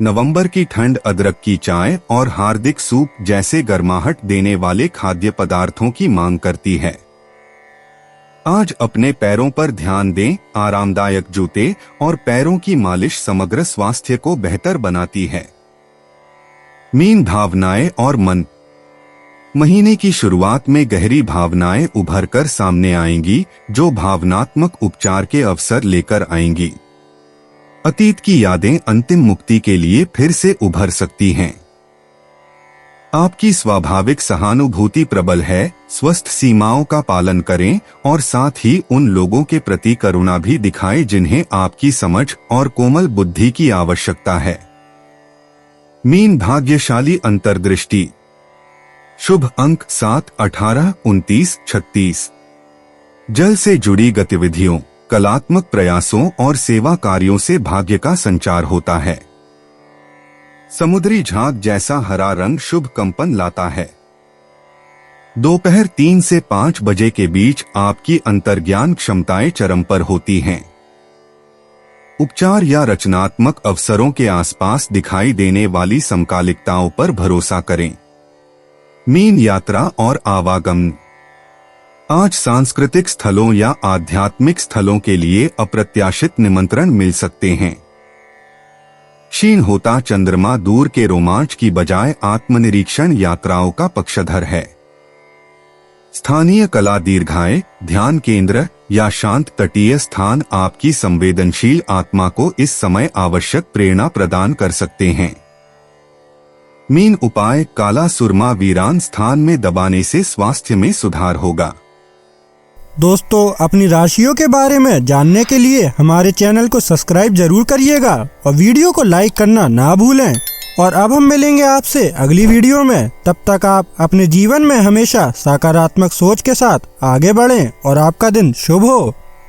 नवंबर की ठंड अदरक की चाय और हार्दिक सूप जैसे गर्माहट देने वाले खाद्य पदार्थों की मांग करती है। आज अपने पैरों पर ध्यान दें। आरामदायक जूते और पैरों की मालिश समग्र स्वास्थ्य को बेहतर बनाती है। मीन भावनाएं और मन। महीने की शुरुआत में गहरी भावनाएं उभर कर सामने आएंगी, जो भावनात्मक उपचार के अवसर लेकर आएंगी। अतीत की यादें अंतिम मुक्ति के लिए फिर से उभर सकती हैं। आपकी स्वाभाविक सहानुभूति प्रबल है। स्वस्थ सीमाओं का पालन करें और साथ ही उन लोगों के प्रति करुणा भी दिखाएं जिन्हें आपकी समझ और कोमल बुद्धि की आवश्यकता है। मीन भाग्यशाली अंतर्दृष्टि। शुभ अंक 7, 18, 29, 36। जल से जुड़ी गतिविधियों, कलात्मक प्रयासों और सेवा कार्यों से भाग्य का संचार होता है। समुद्री झाग जैसा हरा रंग शुभ कंपन लाता है। दोपहर 3 से 5 बजे के बीच आपकी अंतर्ज्ञान क्षमताएं चरम पर होती हैं। उपचार या रचनात्मक अवसरों के आसपास दिखाई देने वाली समकालिकताओं पर भरोसा करें। मीन यात्रा और आवागमन। आज सांस्कृतिक स्थलों या आध्यात्मिक स्थलों के लिए अप्रत्याशित निमंत्रण मिल सकते हैं। क्षीण होता चंद्रमा दूर के रोमांच की बजाय आत्मनिरीक्षण यात्राओं का पक्षधर है। स्थानीय कला दीर्घाएं, ध्यान केंद्र या शांत तटीय स्थान आपकी संवेदनशील आत्मा को इस समय आवश्यक प्रेरणा प्रदान कर सकते हैं। मीन उपाय। काला सुरमा वीरान स्थान में दबाने से स्वास्थ्य में सुधार होगा। दोस्तों, अपनी राशियों के बारे में जानने के लिए हमारे चैनल को सब्सक्राइब जरूर करिएगा और वीडियो को लाइक करना ना भूलें। और अब हम मिलेंगे आपसे अगली वीडियो में। तब तक आप अपने जीवन में हमेशा सकारात्मक सोच के साथ आगे बढ़ें और आपका दिन शुभ हो।